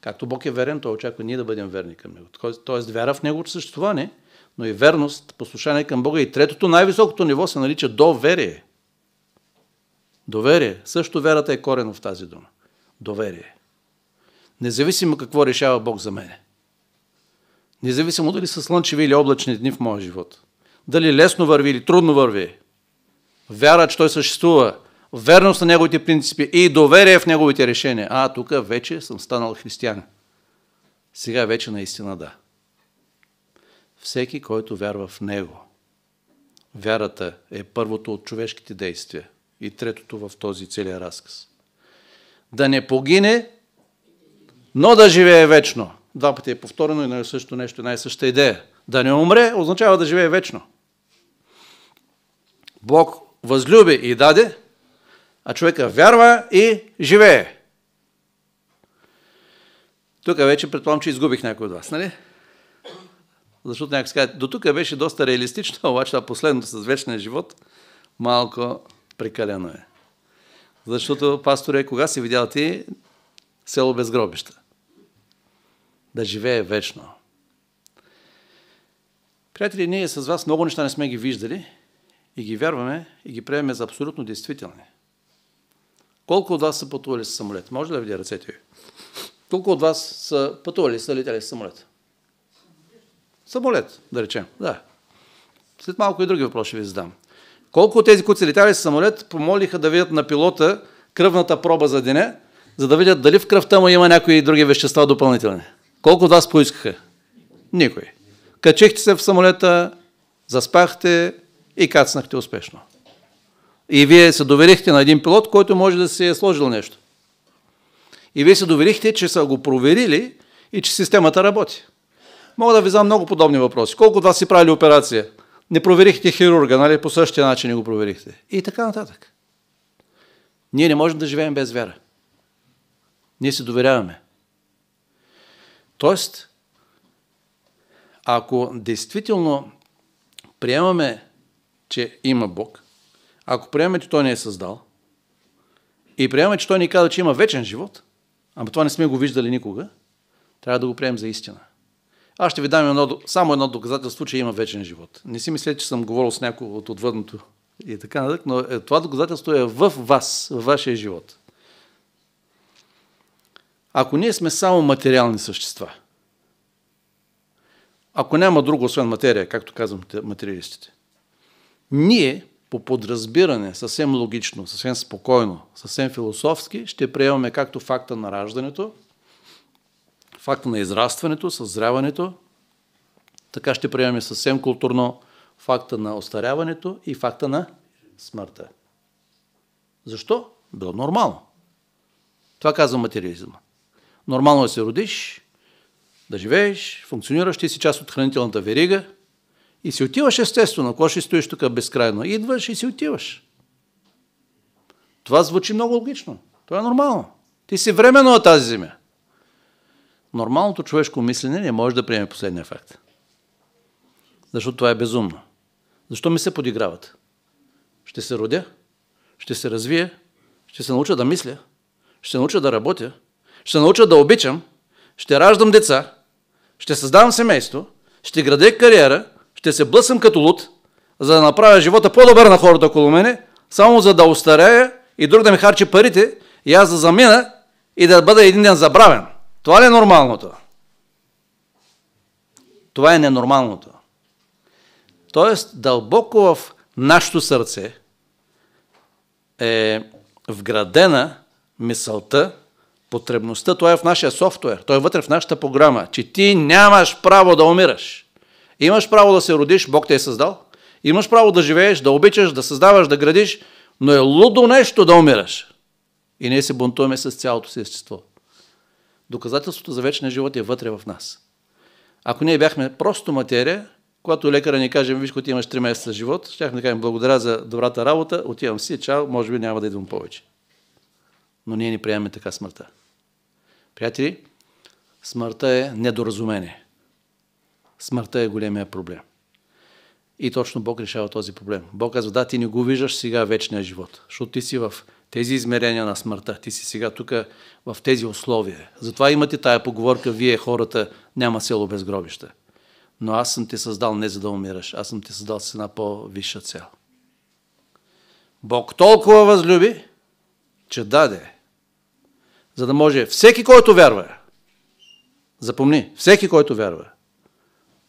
Както Бог е верен, той очаква ние да бъдем верни към Него. Тоест вяра в Неговото съществуване, но и верност, послушание към Бога. И третото, най-високото ниво се нарича доверие. Доверие. Също вярата е корено в тази дума. Доверие. Независимо какво решава Бог за мене. Независимо дали са слънчеви или облачни дни в моя живот. Дали лесно върви или трудно върви. Вяра, че Той съществува. Верност на Неговите принципи и доверие в Неговите решения. Тук вече съм станал християнин. Сега вече наистина да. Всеки, който вярва в Него. Вярата е първото от човешките действия. И третото в този целия разказ. Да не погине, но да живее вечно. Два пъти е повторено и най-същото нещо, най-същата идея. Да не умре, означава да живее вечно. Бог възлюби и даде, а човека вярва и живее. Тук вече предполагам, че изгубих някой от вас, нали? Защото някой казва, до тук беше доста реалистично, обаче това последното с вечния живот малко прекалено е. Защото, пасторе, кога си видял ти село без гробища? Да живее вечно. Приятели, ние с вас много неща не сме ги виждали и ги вярваме и ги приемаме за абсолютно действителни. Колко от вас са пътували с самолет? Може ли да видя ръцете ви? Колко от вас са пътували, са летели с самолет? Самолет, да речем. Да. След малко и други въпроси ще ви задам. Колко от тези, които са летали с самолет, помолиха да видят на пилота кръвната проба за деня, за да видят дали в кръвта му има някои други вещества допълнителни? Колко от вас поискаха? Никой. Качихте се в самолета, заспахте и кацнахте успешно. И вие се доверихте на един пилот, който може да си е сложил нещо. И вие се доверихте, че са го проверили и че системата работи. Мога да ви задам много подобни въпроси. Колко от вас си правили операция? Не проверихте хирурга, нали? По същия начин не го проверихте. И така нататък. Ние не можем да живеем без вяра. Ние се доверяваме. Тоест, ако действително приемаме, че има Бог, ако приемаме, че Той ни е създал и приемаме, че Той ни казва, че има вечен живот, ама това не сме го виждали никога, трябва да го приемем за истина. Аз ще ви дам само едно доказателство, че има вечен живот. Не си мислете, че съм говорил с някого от отвъдното и така нататък, но това доказателство е в вас, в вашия живот. Ако ние сме само материални същества, ако няма друго освен материя, както казвам материалистите, ние по подразбиране, съвсем логично, съвсем спокойно, съвсем философски, ще приемаме както факта на раждането, факта на израстването, съзряването, така ще приемаме съвсем културно факта на остаряването и факта на смъртта. Защо? Било нормално. Това казва материализма. Нормално е да се родиш, да живееш, функционираш, ти си част от хранителната верига и си отиваш естествено. Ако ще стоиш тук безкрайно, идваш и си отиваш. Това звучи много логично. Това е нормално. Ти си временно на тази земя. Нормалното човешко мислене не може да приеме последния факт. Защото това е безумно. Защо ми се подиграват? Ще се родя, ще се развия, ще се науча да мисля, ще се науча да работя, ще се науча да обичам, ще раждам деца, ще създавам семейство, ще градя кариера, ще се блъсам като луд, за да направя живота по-добър на хората около мене, само за да остарея и друг да ми харчи парите и аз да замина и да бъда един ден забравен. Това ли е нормалното? Това е ненормалното. Тоест, дълбоко в нашето сърце е вградена мисълта, потребността, това е в нашия софтуер, той е вътре в нашата програма, че ти нямаш право да умираш. Имаш право да се родиш, Бог те е създал. Имаш право да живееш, да обичаш, да създаваш, да градиш, но е лудо нещо да умираш. И ние се бунтуваме с цялото си естество. Доказателството за вечния живот е вътре в нас. Ако ние бяхме просто материя, когато лекаря ни каже, виж, ти имаш 3 месеца живот, щяхме да кажем благодаря за добрата работа, отивам си, чао, може би няма да идвам повече. Но ние не приемаме така смъртта. Приятели, смъртта е недоразумение. Смъртта е големия проблем. И точно Бог решава този проблем. Бог казва, да, ти не го виждаш сега вечния живот, защото ти си в тези измерения на смъртта, ти си сега тук в тези условия. Затова имате тая поговорка, вие хората, няма село без гробище. Но аз съм те създал не за да умираш, аз съм те създал с една по-висша цел. Бог толкова възлюби, че даде, за да може всеки, който вярва, запомни, всеки, който вярва,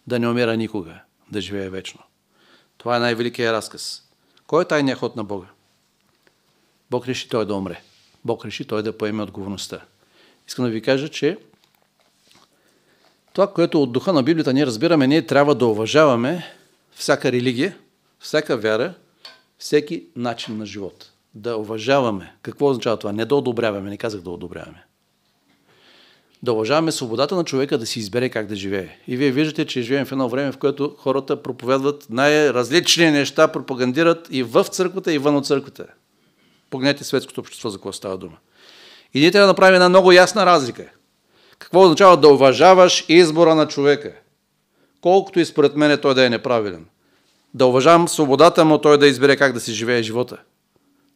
да не умира никога, да живее вечно. Това е най-великият разказ. Кой е тайният ход на Бога? Бог реши той да умре. Бог реши той да поеме отговорността. Искам да ви кажа, че това, което от духа на Библията ние разбираме, ние трябва да уважаваме всяка религия, всяка вяра, всеки начин на живот. Да уважаваме. Какво означава това? Не да одобряваме, не казах да одобряваме. Да уважаваме свободата на човека да си избере как да живее. И вие виждате, че живеем в едно време, в което хората проповядват най-различни неща, пропагандират и в църквата, и вън от църквата. Погледнете светското общество, за какво става дума. И ние трябва да направим една много ясна разлика. Какво означава да уважаваш избора на човека? Колкото и според мен той да е неправилен. Да уважавам свободата му той да избере как да си живее живота.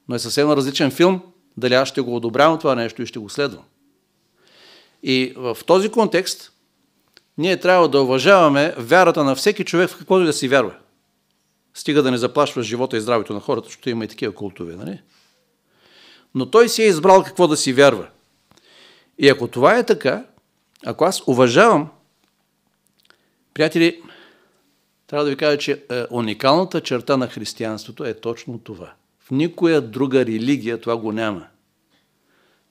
Но е съвсем различен филм, дали аз ще го одобрявам това нещо и ще го следвам. И в този контекст ние трябва да уважаваме вярата на всеки човек в каквото и да си вярва. Стига да не заплашва живота и здравето на хората, защото има и такива култове, нали? Но той си е избрал какво да си вярва. И ако това е така, ако аз уважавам, приятели, трябва да ви кажа, че уникалната черта на християнството е точно това. В никоя друга религия това го няма.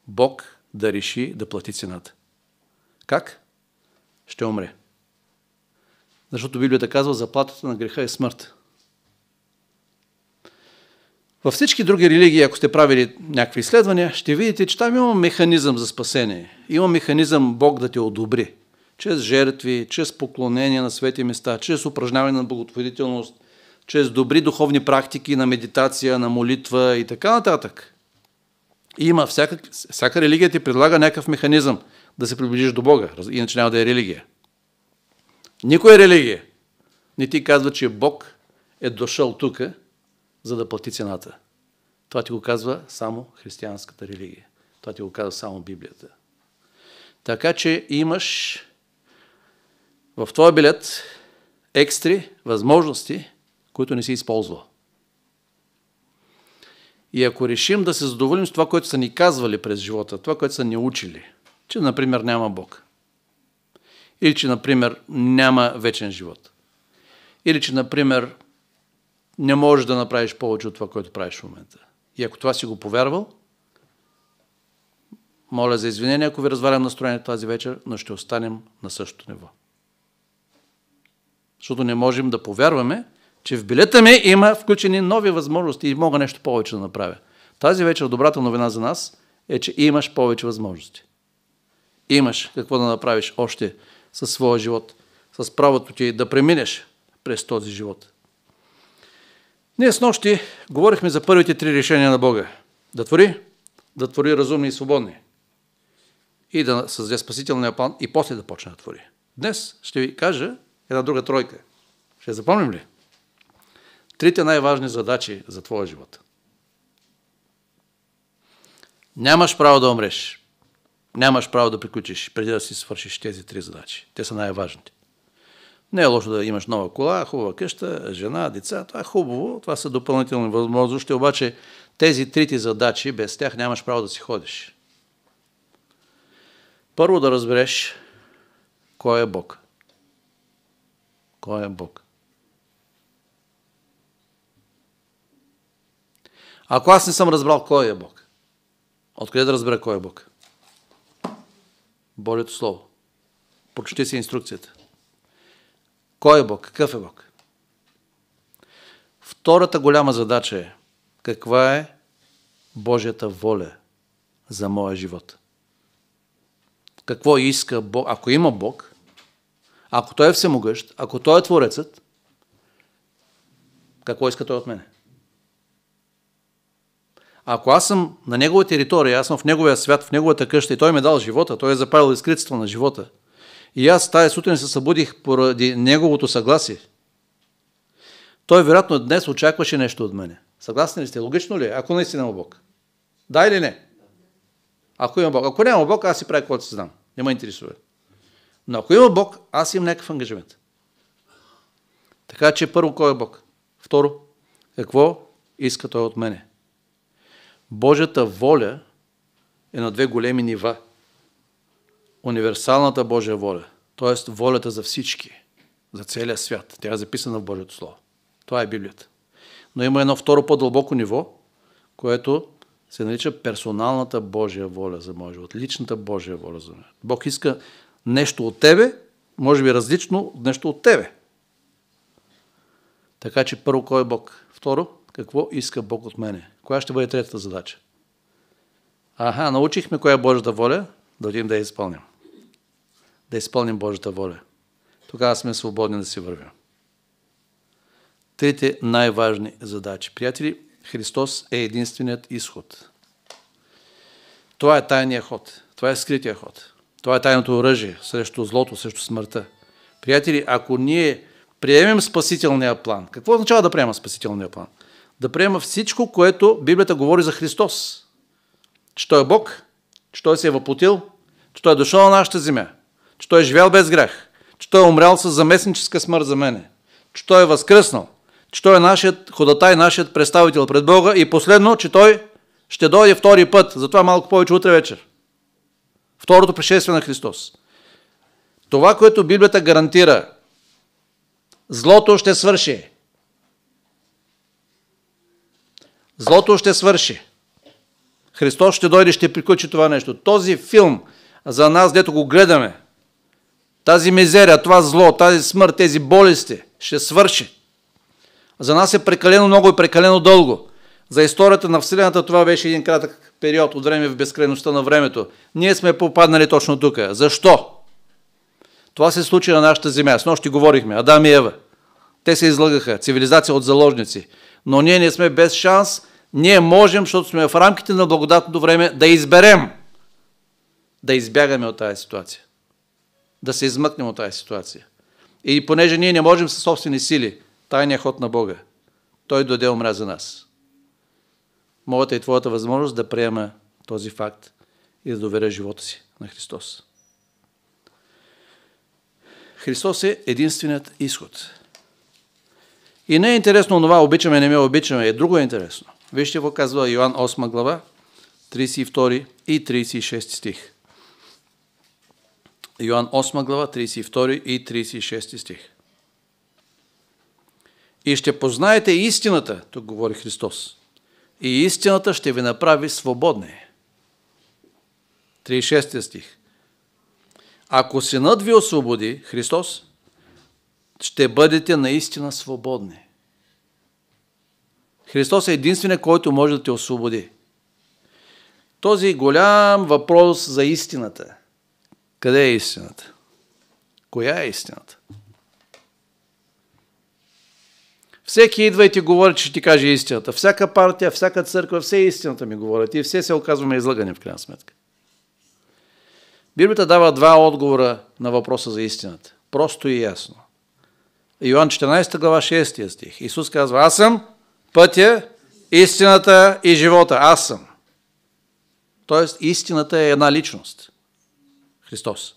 Бог да реши да плати цената. Как? Ще умре. Защото Библията казва, заплатата на греха е смърт. Във всички други религии, ако сте правили някакви изследвания, ще видите, че там има механизъм за спасение. Има механизъм Бог да те одобри. Чрез жертви, чрез поклонение на свети места, чрез упражняване на благотворителност, чрез добри духовни практики на медитация, на молитва и така нататък. И има всяка религия ти предлага някакъв механизъм да се приближиш до Бога, иначе няма да е религия. Никоя религия не ти казва, че Бог е дошъл тук, за да плати цената. Това ти го казва само християнската религия. Това ти го казва само Библията. Така че имаш в твоя билет екстри възможности, които не си използвал. И ако решим да се задоволим с това, което са ни казвали през живота, това, което са ни учили, че, например, няма Бог, или че, например, няма вечен живот, или че, например, не можеш да направиш повече от това, което правиш в момента. И ако това си го повярвал, моля за извинение, ако ви развалям настроението тази вечер, но ще останем на същото ниво. Защото не можем да повярваме, че в билета ми има включени нови възможности и мога нещо повече да направя. Тази вечер добрата новина за нас е, че имаш повече възможности. Имаш какво да направиш още със своя живот, с правото ти да преминеш през този живот. Ние снощи говорихме за първите 3 решения на Бога. Да твори разумни и свободни. И да създаде спасителния план и после да почне да твори. Днес ще ви кажа една друга тройка. Ще запомним ли? 3 най-важни задачи за твоя живот. Нямаш право да умреш. Нямаш право да приключиш преди да си свършиш тези 3 задачи. Те са най-важните. Не е лошо да имаш нова кола, хубава къща, жена, деца. Това е хубаво. Това са допълнителни възможности. Обаче тези 3 задачи, без тях нямаш право да си ходиш. Първо да разбереш кой е Бог. Кой е Бог? Ако аз не съм разбрал кой е Бог, Откъде да разбера кой е Бог? Божието Слово. Прочети си инструкцията. Кой е Бог? Какъв е Бог? Втората голяма задача е каква е Божията воля за моя живот. Какво иска Бог? Ако има Бог, ако Той е всемогъщ, ако Той е Творецът, какво иска Той от мене? Ако аз съм на Негова територия, аз съм в Неговия свят, в Неговата къща и Той ми е дал живота, Той е запалил изкритство на живота, и аз тази сутрин се събудих поради Неговото съгласие, Той вероятно днес очакваше нещо от мене. Съгласни ли сте? Логично ли е? Ако наистина има Бог. Да или не? Ако има Бог. Ако няма Бог, аз си правя каквото си знам. Не ме интересува. Но ако има Бог, аз имам някакъв ангажимент. Така че първо, кой е Бог? Второ, какво иска Той от мене? Божията воля е на две големи нива. Универсалната Божия воля, т.е. волята за всички, за целия свят. Тя е записана в Божието Слово. Това е Библията. Но има едно второ по-дълбоко ниво, което се нарича персоналната Божия воля за моя живот, личната Божия воля за мен. Бог иска нещо от тебе, може би различно от нещо от тебе. Така че първо, кой е Бог? Второ, какво иска Бог от мене? Коя ще бъде третата задача? Научихме коя е Божията воля, да отидем да я изпълним. Да изпълним Божията воля. Тогава сме свободни да си вървим. Трите най-важни задачи. Приятели, Христос е единственият изход. Това е тайният ход. Това е скрития ход. Това е тайното оръжие срещу злото, срещу смъртта. Приятели, ако ние приемем спасителния план, какво означава да приема спасителния план? Да приема всичко, което Библията говори за Христос. Че Той е Бог, че Той се е въплотил, че Той е дошъл на нашата земя, че Той е живял без грях, че Той е умрял с заместническа смърт за мене, че Той е възкръснал, че Той е нашият ходатай, нашият представител пред Бога и последно, че Той ще дойде втори път, затова малко повече утре вечер. Второто пришествие на Христос. Това, което Библията гарантира, злото ще свърши. Злото ще свърши. Христос ще дойде и ще приключи това нещо. Този филм за нас, дето го гледаме, тази мизерия, това зло, тази смърт, тези болести ще свърши. За нас е прекалено много и прекалено дълго. За историята на Вселената това беше един кратък период от време в безкрайността на времето. Ние сме попаднали точно тук. Защо? Това се случи на нашата земя. С нощи говорихме. Адам и Ева. Те се излъгаха. Цивилизация от заложници. Но ние не сме без шанс. Ние можем, защото сме в рамките на благодатното време, да изберем. Да избягаме от тази ситуация. Да се измъкнем от тази ситуация. И понеже ние не можем със собствени сили, тайният ход на Бога, Той дойде умря за нас. Моята и твоята възможност да приема този факт и да доверя живота си на Христос. Христос е единственият изход. И не е интересно това, обичаме, не ме обичаме, е друго е интересно. Вижте какво казва Йоан 8 глава, 32 и 36 стих. Йоан 8 глава, 32 и 36 стих. И ще познаете истината, тук говори Христос, и истината ще ви направи свободни. 36 стих. Ако Синът ви освободи, Христос, ще бъдете наистина свободни. Христос е единственият, който може да те освободи. Този голям въпрос за истината. Къде е истината? Коя е истината? Всеки идва и ти говори, че ще ти каже истината. Всяка партия, всяка църква, все истината ми говорят. И все се оказваме излъгани в крайна сметка. Библията дава два отговора на въпроса за истината. Просто и ясно. Йоан 14 глава 6 стих. Исус казва, аз съм пътя, истината и живота. Аз съм. Тоест, истината е една личност. Христос.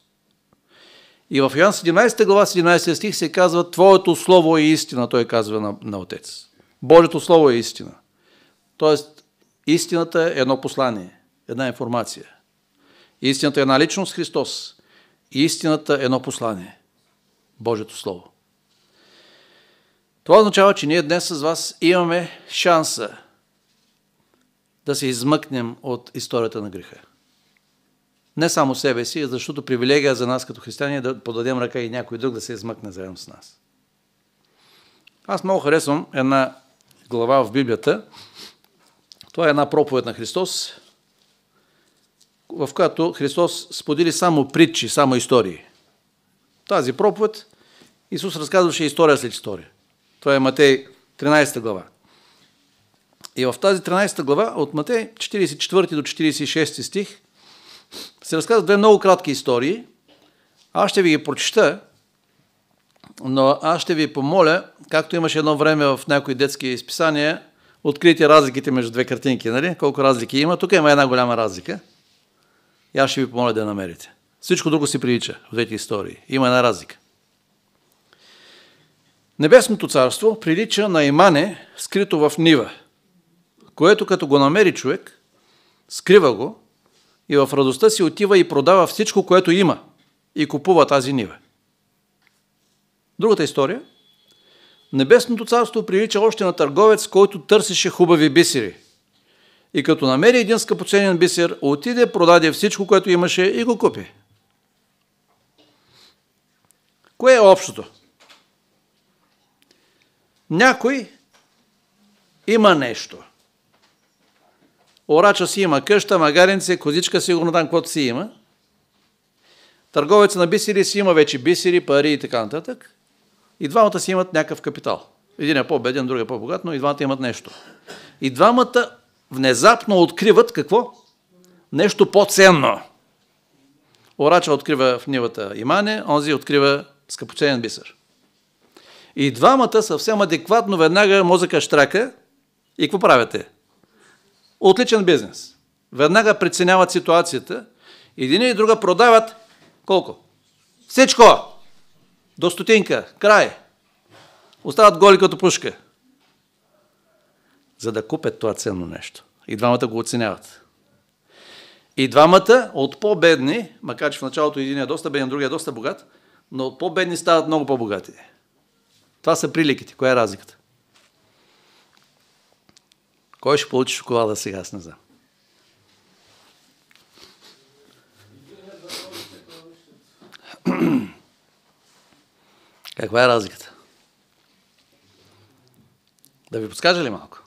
И в Йоан 17 глава 17 стих се казва, Твоето слово е истина, той казва на Отец. Божието слово е истина. Тоест, истината е едно послание, една информация. Истината е една личност, Христос. Истината е едно послание. Божието слово. Това означава, че ние днес с вас имаме шанса да се измъкнем от историята на греха. Не само себе си, защото привилегия за нас като християни е да подадем ръка и някой друг да се измъкне заедно с нас. Аз много харесвам една глава в Библията. Това е една проповед на Христос, в която Христос сподели само притчи, само истории. Тази проповед Исус разказваше история след история. Това е Матей 13 глава. И в тази 13 глава от Матей 44 до 46 стих се разказват две много кратки истории. Аз ще ви ги прочета, но аз ще ви помоля, както имаше едно време в някои детски изписания, открийте разликите между две картинки, нали? Колко разлики има. Тук има една голяма разлика. И аз ще ви помоля да я намерите. Всичко друго си прилича в двете истории. Има една разлика. Небесното царство прилича на имане, скрито в нива, което като го намери човек, скрива го и в радостта си отива и продава всичко, което има и купува тази нива. Другата история. Небесното царство прилича още на търговец, който търсеше хубави бисери. И като намери един скъпоценен бисер, отиде, продаде всичко, което имаше и го купи. Кое е общото? Някой има нещо. Орача си има къща, магаренце, козичка, сигурно там, каквото си има. Търговец на бисери си има вече бисери, пари и така нататък. И двамата си имат някакъв капитал. Един е по-беден, другия е по-богат, но и двамата имат нещо. И двамата внезапно откриват какво? Нещо по-ценно. Орача открива в нивата имане, онзи открива скъпоценен бисер. И двамата съвсем адекватно веднага мозъка щрака и какво правите? Отличен бизнес. Веднага преценяват ситуацията. Един и друга продават колко? Всичко! До стотинка. Край. Остават голи като пушка. За да купят това ценно нещо. И двамата го оценяват. И двамата от по-бедни, макар че в началото един е доста беден, другия е доста богат, но от по-бедни стават много по-богати. Това са приликите. Коя е разликата? Кой ще получи шоколада сега, аз не знам. Каква е разликата? Да ви подскажа ли малко?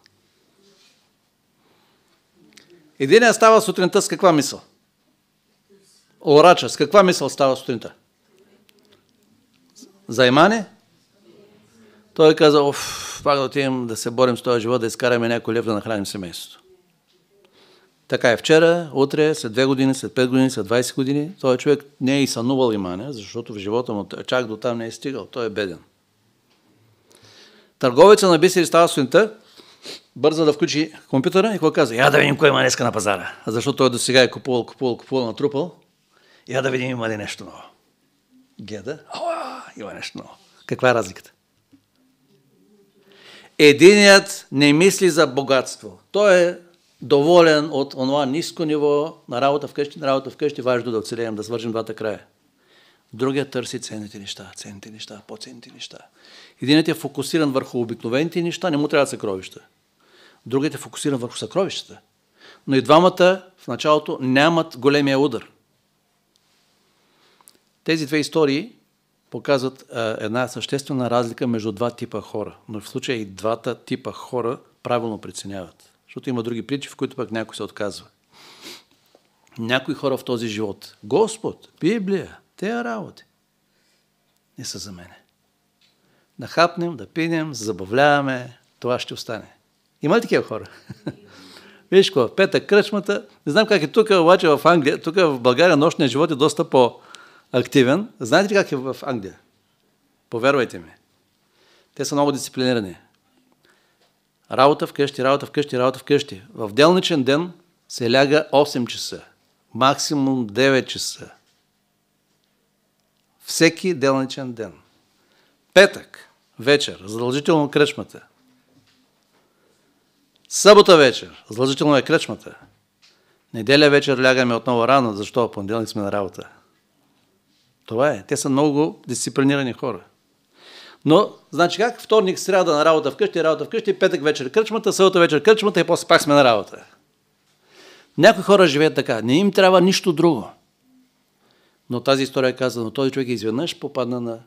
Единият става сутринта с каква мисъл? Орача, с каква мисъл става сутринта? За имане? Той каза, пак да отидем да се борим с този живот, да изкараме някой лев да нахраним семейството. Така е вчера, утре, след 2 години, след 5 години, след 20 години. Той човек не е и сънувал имане, защото в живота му чак до там не е стигал. Той е беден. Търговеца на бисери става сутринта, бърза да включи компютъра и какво казва? Я да видим кой има днеска на пазара. Защото той до сега е купувал, натрупал. Я да видим има ли нещо ново. Гледа, има нещо ново. Каква е разликата? Единият не мисли за богатство. Той е доволен от онова ниско ниво на работа вкъщи, важно да оцелеем, да свържим двата края. Другият търси ценните неща, по-ценните неща. Единият е фокусиран върху обикновените неща, не му трябва съкровища. Другият е фокусиран върху съкровищата. Но и двамата в началото нямат големия удар. Тези две истории показват една съществена разлика между два типа хора. Но в случая и двата типа хора правилно преценяват. Защото има други притчи, в които пък някой се отказва. Някои хора в този живот. Господ, Библия, тези работи не са за мене. Да хапнем, да пинем, забавляваме, това ще остане. Има ли такива хора? Виж какво, петък кръчмата, не знам как е тук, обаче в Англия, тук в България нощният живот е доста по-активен. Знаете ли как е в Англия? Повярвайте ми. Те са много дисциплинирани. Работа вкъщи. В делничен ден се ляга 8 часа. Максимум 9 часа. Всеки делничен ден. Петък вечер, задължително кръчмата. Събота вечер, задължително е кръчмата. Неделя вечер лягаме отново рано, защо? Понеделник сме на работа. Това е. Те са много дисциплинирани хора. Но, значи как? Вторник, сряда на работа вкъщи, петък вечер кръчмата, събота вечер кръчмата и после пак сме на работа. Някои хора живеят така. Не им трябва нищо друго. Но тази история казва, но този човек изведнъж попадна на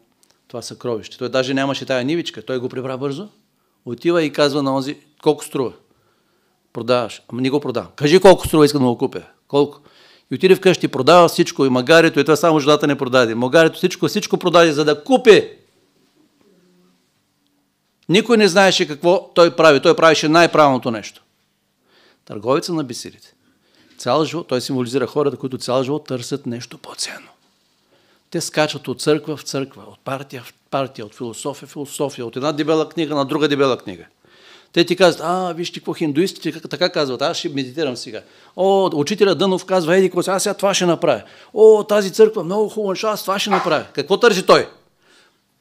това съкровище. Той даже нямаше тая нивичка. Той го прибра бързо. Отива и казва на онзи, колко струва? Продаваш. Ама не го продавам. Кажи колко струва, искам да го купя. Колко? И отиде вкъщи, продава всичко. И магарито, и това само жената не продаде. Магарито, всичко продаде, за да купи. Никой не знаеше какво той прави. Той правеше най-правилното нещо. Търговеца на бисерите. Цял живот, той символизира хората, които цял живот търсят нещо по-ценно. Те скачат от църква в църква, от партия в партия, от философия в философия, от една дебела книга на друга дебела книга. Те ти казват, вижте какво хиндуистите така казват, аз ще медитирам сега. Учителя Дънов казва, еди, аз сега това ще направя. Тази църква много хубава, аз това ще направя. Какво търси той?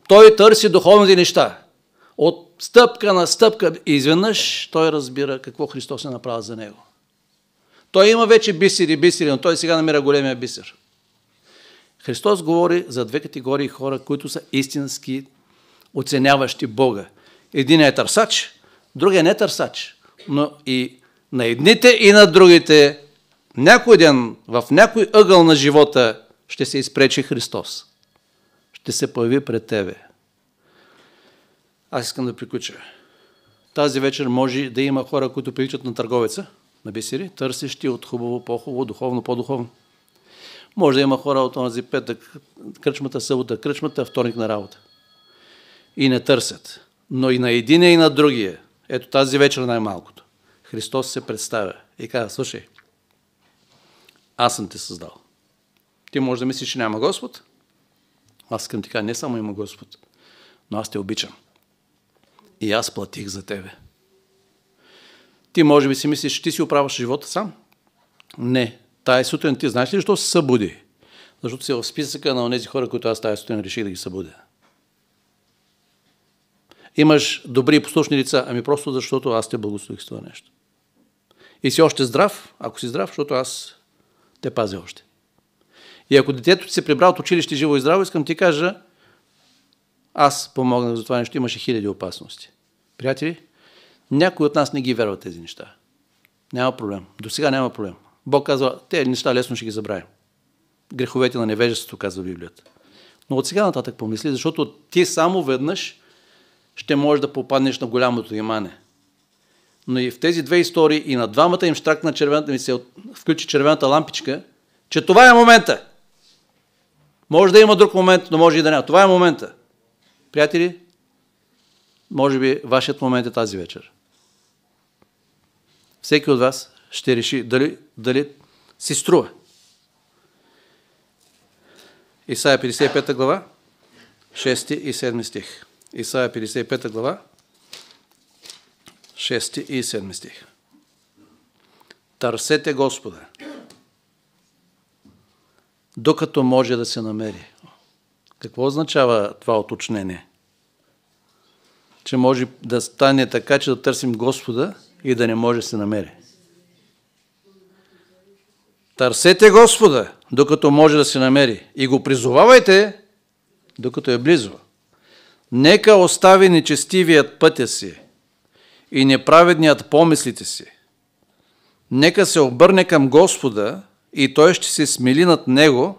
Той търси духовните неща. От стъпка на стъпка и изведнъж той разбира какво Христос е направил за него. Той има вече бисери, но той сега намира големия бисер. Христос говори за две категории хора, които са истински оценяващи Бога. Един е търсач, другия не е търсач. Но и на едните и на другите някой ден в някой ъгъл на живота ще се изпречи Христос. Ще се появи пред тебе. Аз искам да приключа. Тази вечер може да има хора, които приличат на търговеца, на бисери, търсещи от хубаво, по-хубаво, духовно, по-духовно. Може да има хора от този петък, кръчмата, събота, кръчмата, вторник на работа. И не търсят. Но и на единия и на другия, ето тази вечер най-малкото, Христос се представя и казва, слушай, аз съм те създал. Ти може да мислиш, че няма Господ. Аз искам ти кажа, не само има Господ, но аз те обичам. И аз платих за тебе. Ти може би си мислиш, че ти си оправяш живота сам? Не. Тая сутрин ти знаеш ли защо се събуди? Защото си в списъка на тези хора, които аз тая сутрин реших да ги събудя. Имаш добри и послушни лица, ами просто защото аз те благослових с това нещо. И си още здрав, ако си здрав, защото аз те пазя още. И ако детето ти се прибра от училище живо и здраво, искам ти кажа, аз помогнах за това нещо, имаше хиляди опасности. Приятели, някой от нас не ги вярва тези неща. Няма проблем. До сега няма проблем. Бог казва, тези неща лесно ще ги забравим. Греховете на невежеството, казва Библията. Но от сега нататък помисли, защото ти само веднъж ще можеш да попаднеш на голямото внимание. Но и в тези две истории и на двамата им штракна червената, ми се включи червената лампичка, че това е момента. Може да има друг момент, но може и да няма. Това е момента. Приятели, може би вашият момент е тази вечер. Всеки от вас ще реши дали си струва. Исаия 55 глава, 6 и 7 стих. Исаия 55 глава, 6 и 7 стих. Търсете Господа, докато може да се намери. Какво означава това уточнение? Че може да стане така, че да търсим Господа и да не може да се намери. Търсете Господа, докато може да се намери. И го призовавайте, докато е близо. Нека остави нечестивият пътя си и неправедният помислите си. Нека се обърне към Господа и Той ще се смили над него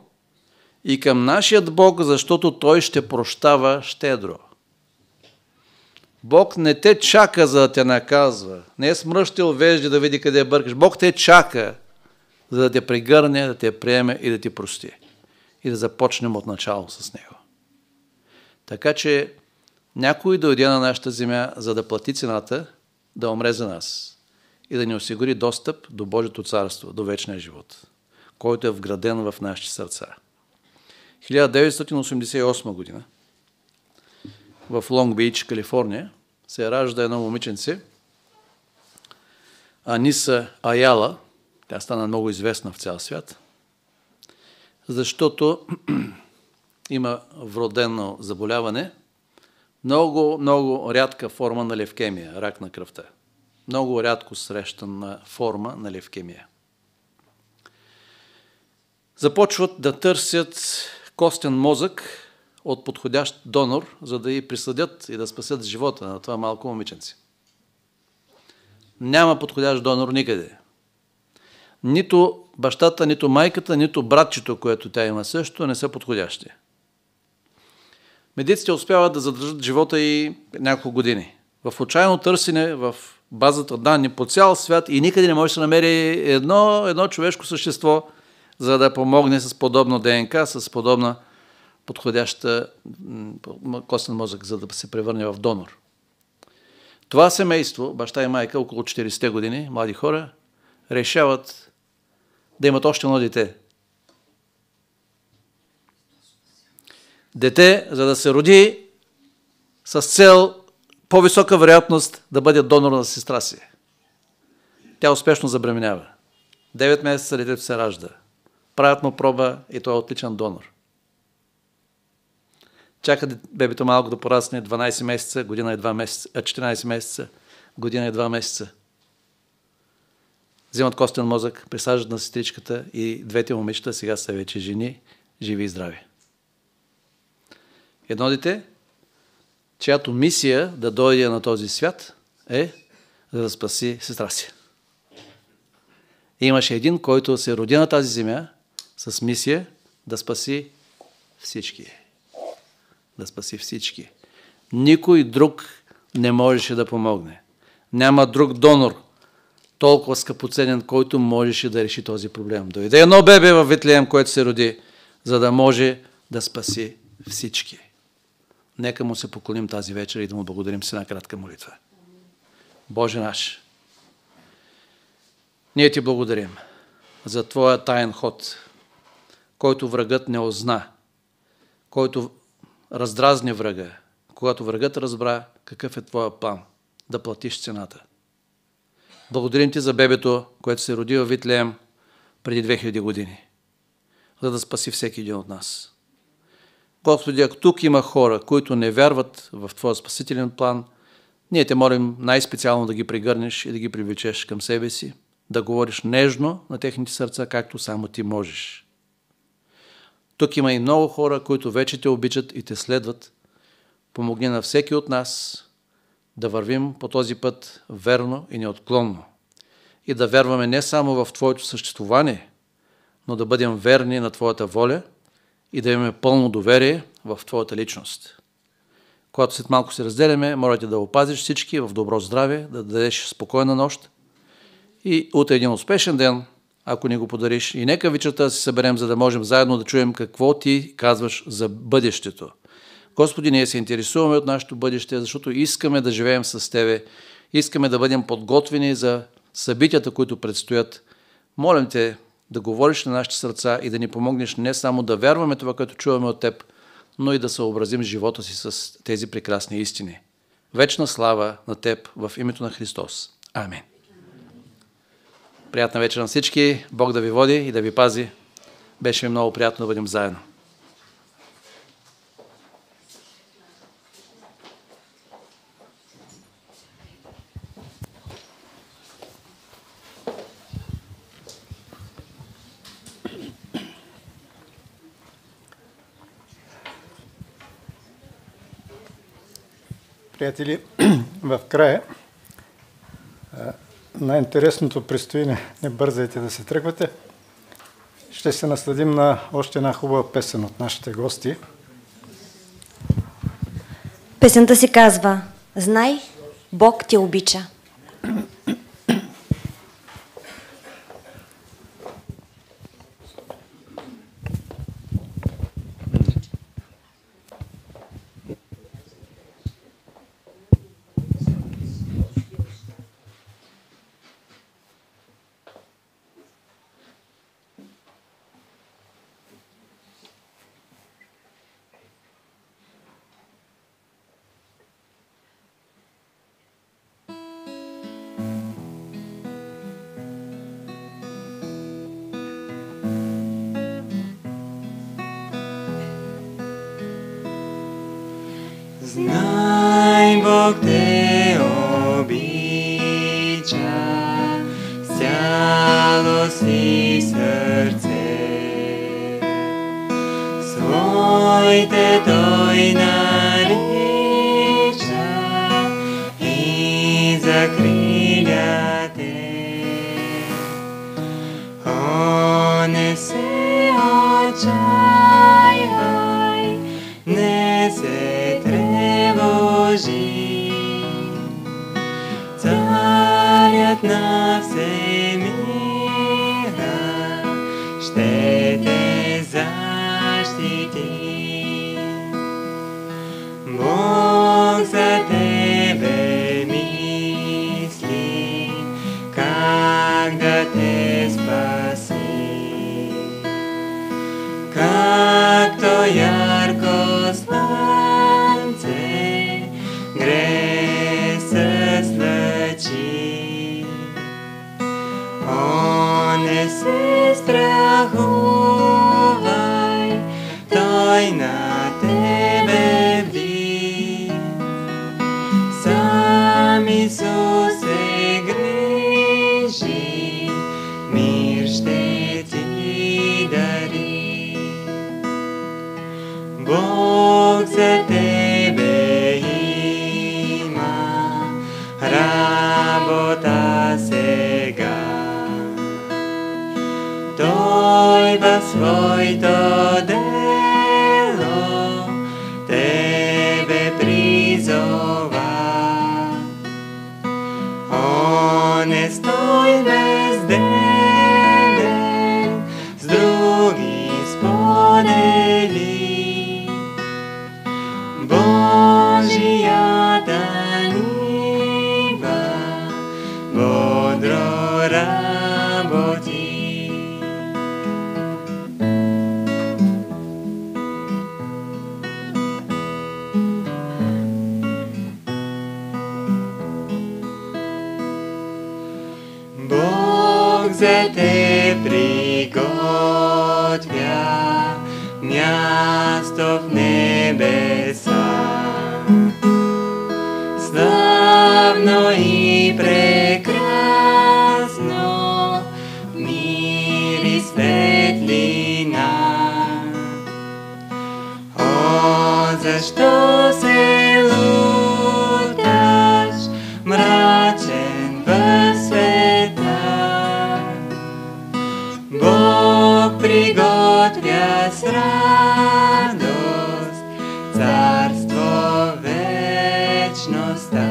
и към нашият Бог, защото Той ще прощава щедро. Бог не те чака, за да те наказва. Не е смръщил вежди да види къде бъркаш. Бог те чака, за да те прегърне, да те приеме и да ти прости. И да започнем от начало с Него. Така че някой дойде на нашата земя, за да плати цената, да умре за нас и да ни осигури достъп до Божието царство, до вечния живот, който е вграден в нашите сърца. 1988 година в Лонг Бич, Калифорния, се ражда едно момиченце, Аниса Аяла. Тя стана много известна в цял свят, защото има вродено заболяване, много рядка форма на левкемия, рак на кръвта. Много рядко срещана форма на левкемия. Започват да търсят костен мозък от подходящ донор, за да й присъдят и да спасят живота на това малко момиченце. Няма подходящ донор никъде. нито бащата, нито майката, нито братчето, което тя има също, не са подходящи. Медиците успяват да задържат живота и няколко години. В отчаяно търсене в базата данни по цял свят и никъде не може да се намери едно човешко същество, за да помогне с подобно ДНК, с подобна подходяща костен мозък, за да се превърне в донор. Това семейство, баща и майка, около 40 години, млади хора, решават да имат още едно дете. Дете, за да се роди с цел по-висока вероятност да бъде донор на сестра си. Тя успешно забременява. 9 месеца детето се ражда. Правят му проба и той е отличен донор. Чака бебето малко да порасне 12 месеца, година и 2 месеца, 14 месеца, година и 2 месеца. Вземат костен мозък, присаждат на сестричката и двете момичета сега са вече жени, живи и здрави. Едно дете, чиято мисия да дойде на този свят е да спаси сестра си. И имаше един, който се роди на тази земя с мисия да спаси всички. Да спаси всички. Никой друг не можеше да помогне. Няма друг донор, толкова скъпоценен, който можеше да реши този проблем. Дойде едно бебе в Витлеем, което се роди, за да може да спаси всички. Нека му се поклоним тази вечер и да му благодарим с една кратка молитва. Боже наш, ние ти благодарим за твоя таен ход, който врагът не узна, който раздразни врага, когато врагът разбра какъв е твоя план, да платиш цената. Благодарим ти за бебето, което се роди във Витлеем преди 2000 години, за да спаси всеки един от нас. Господи, ако тук има хора, които не вярват в твоя спасителен план, ние те молим най-специално да ги пригърнеш и да ги привлечеш към себе си, да говориш нежно на техните сърца, както само ти можеш. Тук има и много хора, които вече те обичат и те следват. Помогни на всеки от нас да вървим по този път верно и неотклонно. И да вярваме не само в твоето съществуване, но да бъдем верни на твоята воля и да имаме пълно доверие в твоята личност. Когато след малко се разделяме, моля те да опазиш всички в добро здраве, да дадеш спокойна нощ и утре един успешен ден, ако ни го подариш. И нека вечерта се съберем, за да можем заедно да чуем какво ти казваш за бъдещето. Господи, ние се интересуваме от нашето бъдеще, защото искаме да живеем с Тебе, искаме да бъдем подготвени за събитията, които предстоят. Молим Те да говориш на нашите сърца и да ни помогнеш не само да вярваме това, което чуваме от Теб, но и да съобразим живота си с тези прекрасни истини. Вечна слава на Теб в името на Христос. Амин. Приятна вечер на всички. Бог да ви води и да ви пази. Беше ми много приятно да бъдем заедно. Приятели, в края най-интересното предстои, не бързайте да се тръгвате. Ще се насладим на още една хубава песен от нашите гости. Песента се казва "Знай, Бог те обича". Знай, Бог те обича с цяло си сърце. Своите Той нарича и закриля те. отчаяй, не се тревожи. Царят на всемира ще те защити. Бог за тебе мисли, как да те спаси. Както ярко слънце грее с лъчи, о, не се страхувай, той на тебе бди. Сам Исус се грижи, мир ще ти дари. Бог за тебе има работа сега. Той в своето дело тебе призова. О, не стой безденен, с други сподели Божията нива, бодро работи. Бог за те приготвя място в небеса. Славно и прекрасно, мир и светлина. О, защо се луташ, мрачен в света? Бог приготвя с радост царство вечността.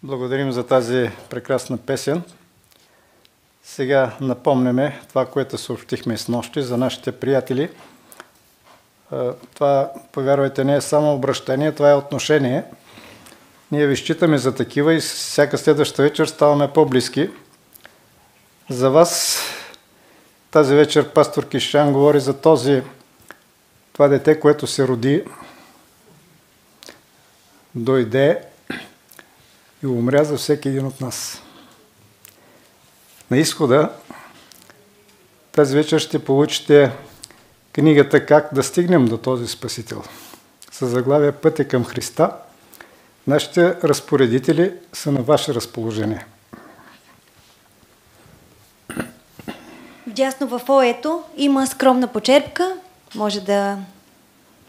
Благодарим за тази прекрасна песен. Сега напомняме това, което съобщихме с нощи за нашите приятели. Това, повярвайте, не е само обращение, това е отношение. Ние ви считаме за такива и всяка следваща вечер ставаме по-близки. За вас тази вечер пастор Кишан говори за това дете, което се роди, дойде и умря за всеки един от нас. На изхода тази вечер ще получите книгата "Как да стигнем до този Спасител" със заглавие "Пътя към Христа". Нашите разпоредители са на ваше разположение. Вдясно във фоето има скромна почерпка, може да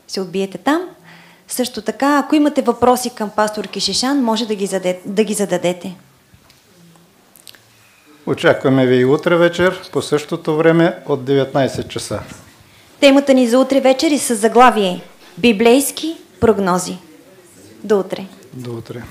се отбиете там. Също така, ако имате въпроси към пастор Кишишан, може да ги зададете. Очакваме ви и утре вечер по същото време от 19 часа. Темата ни за утре вечер е с заглавие "Библейски прогнози". До утре. До утре.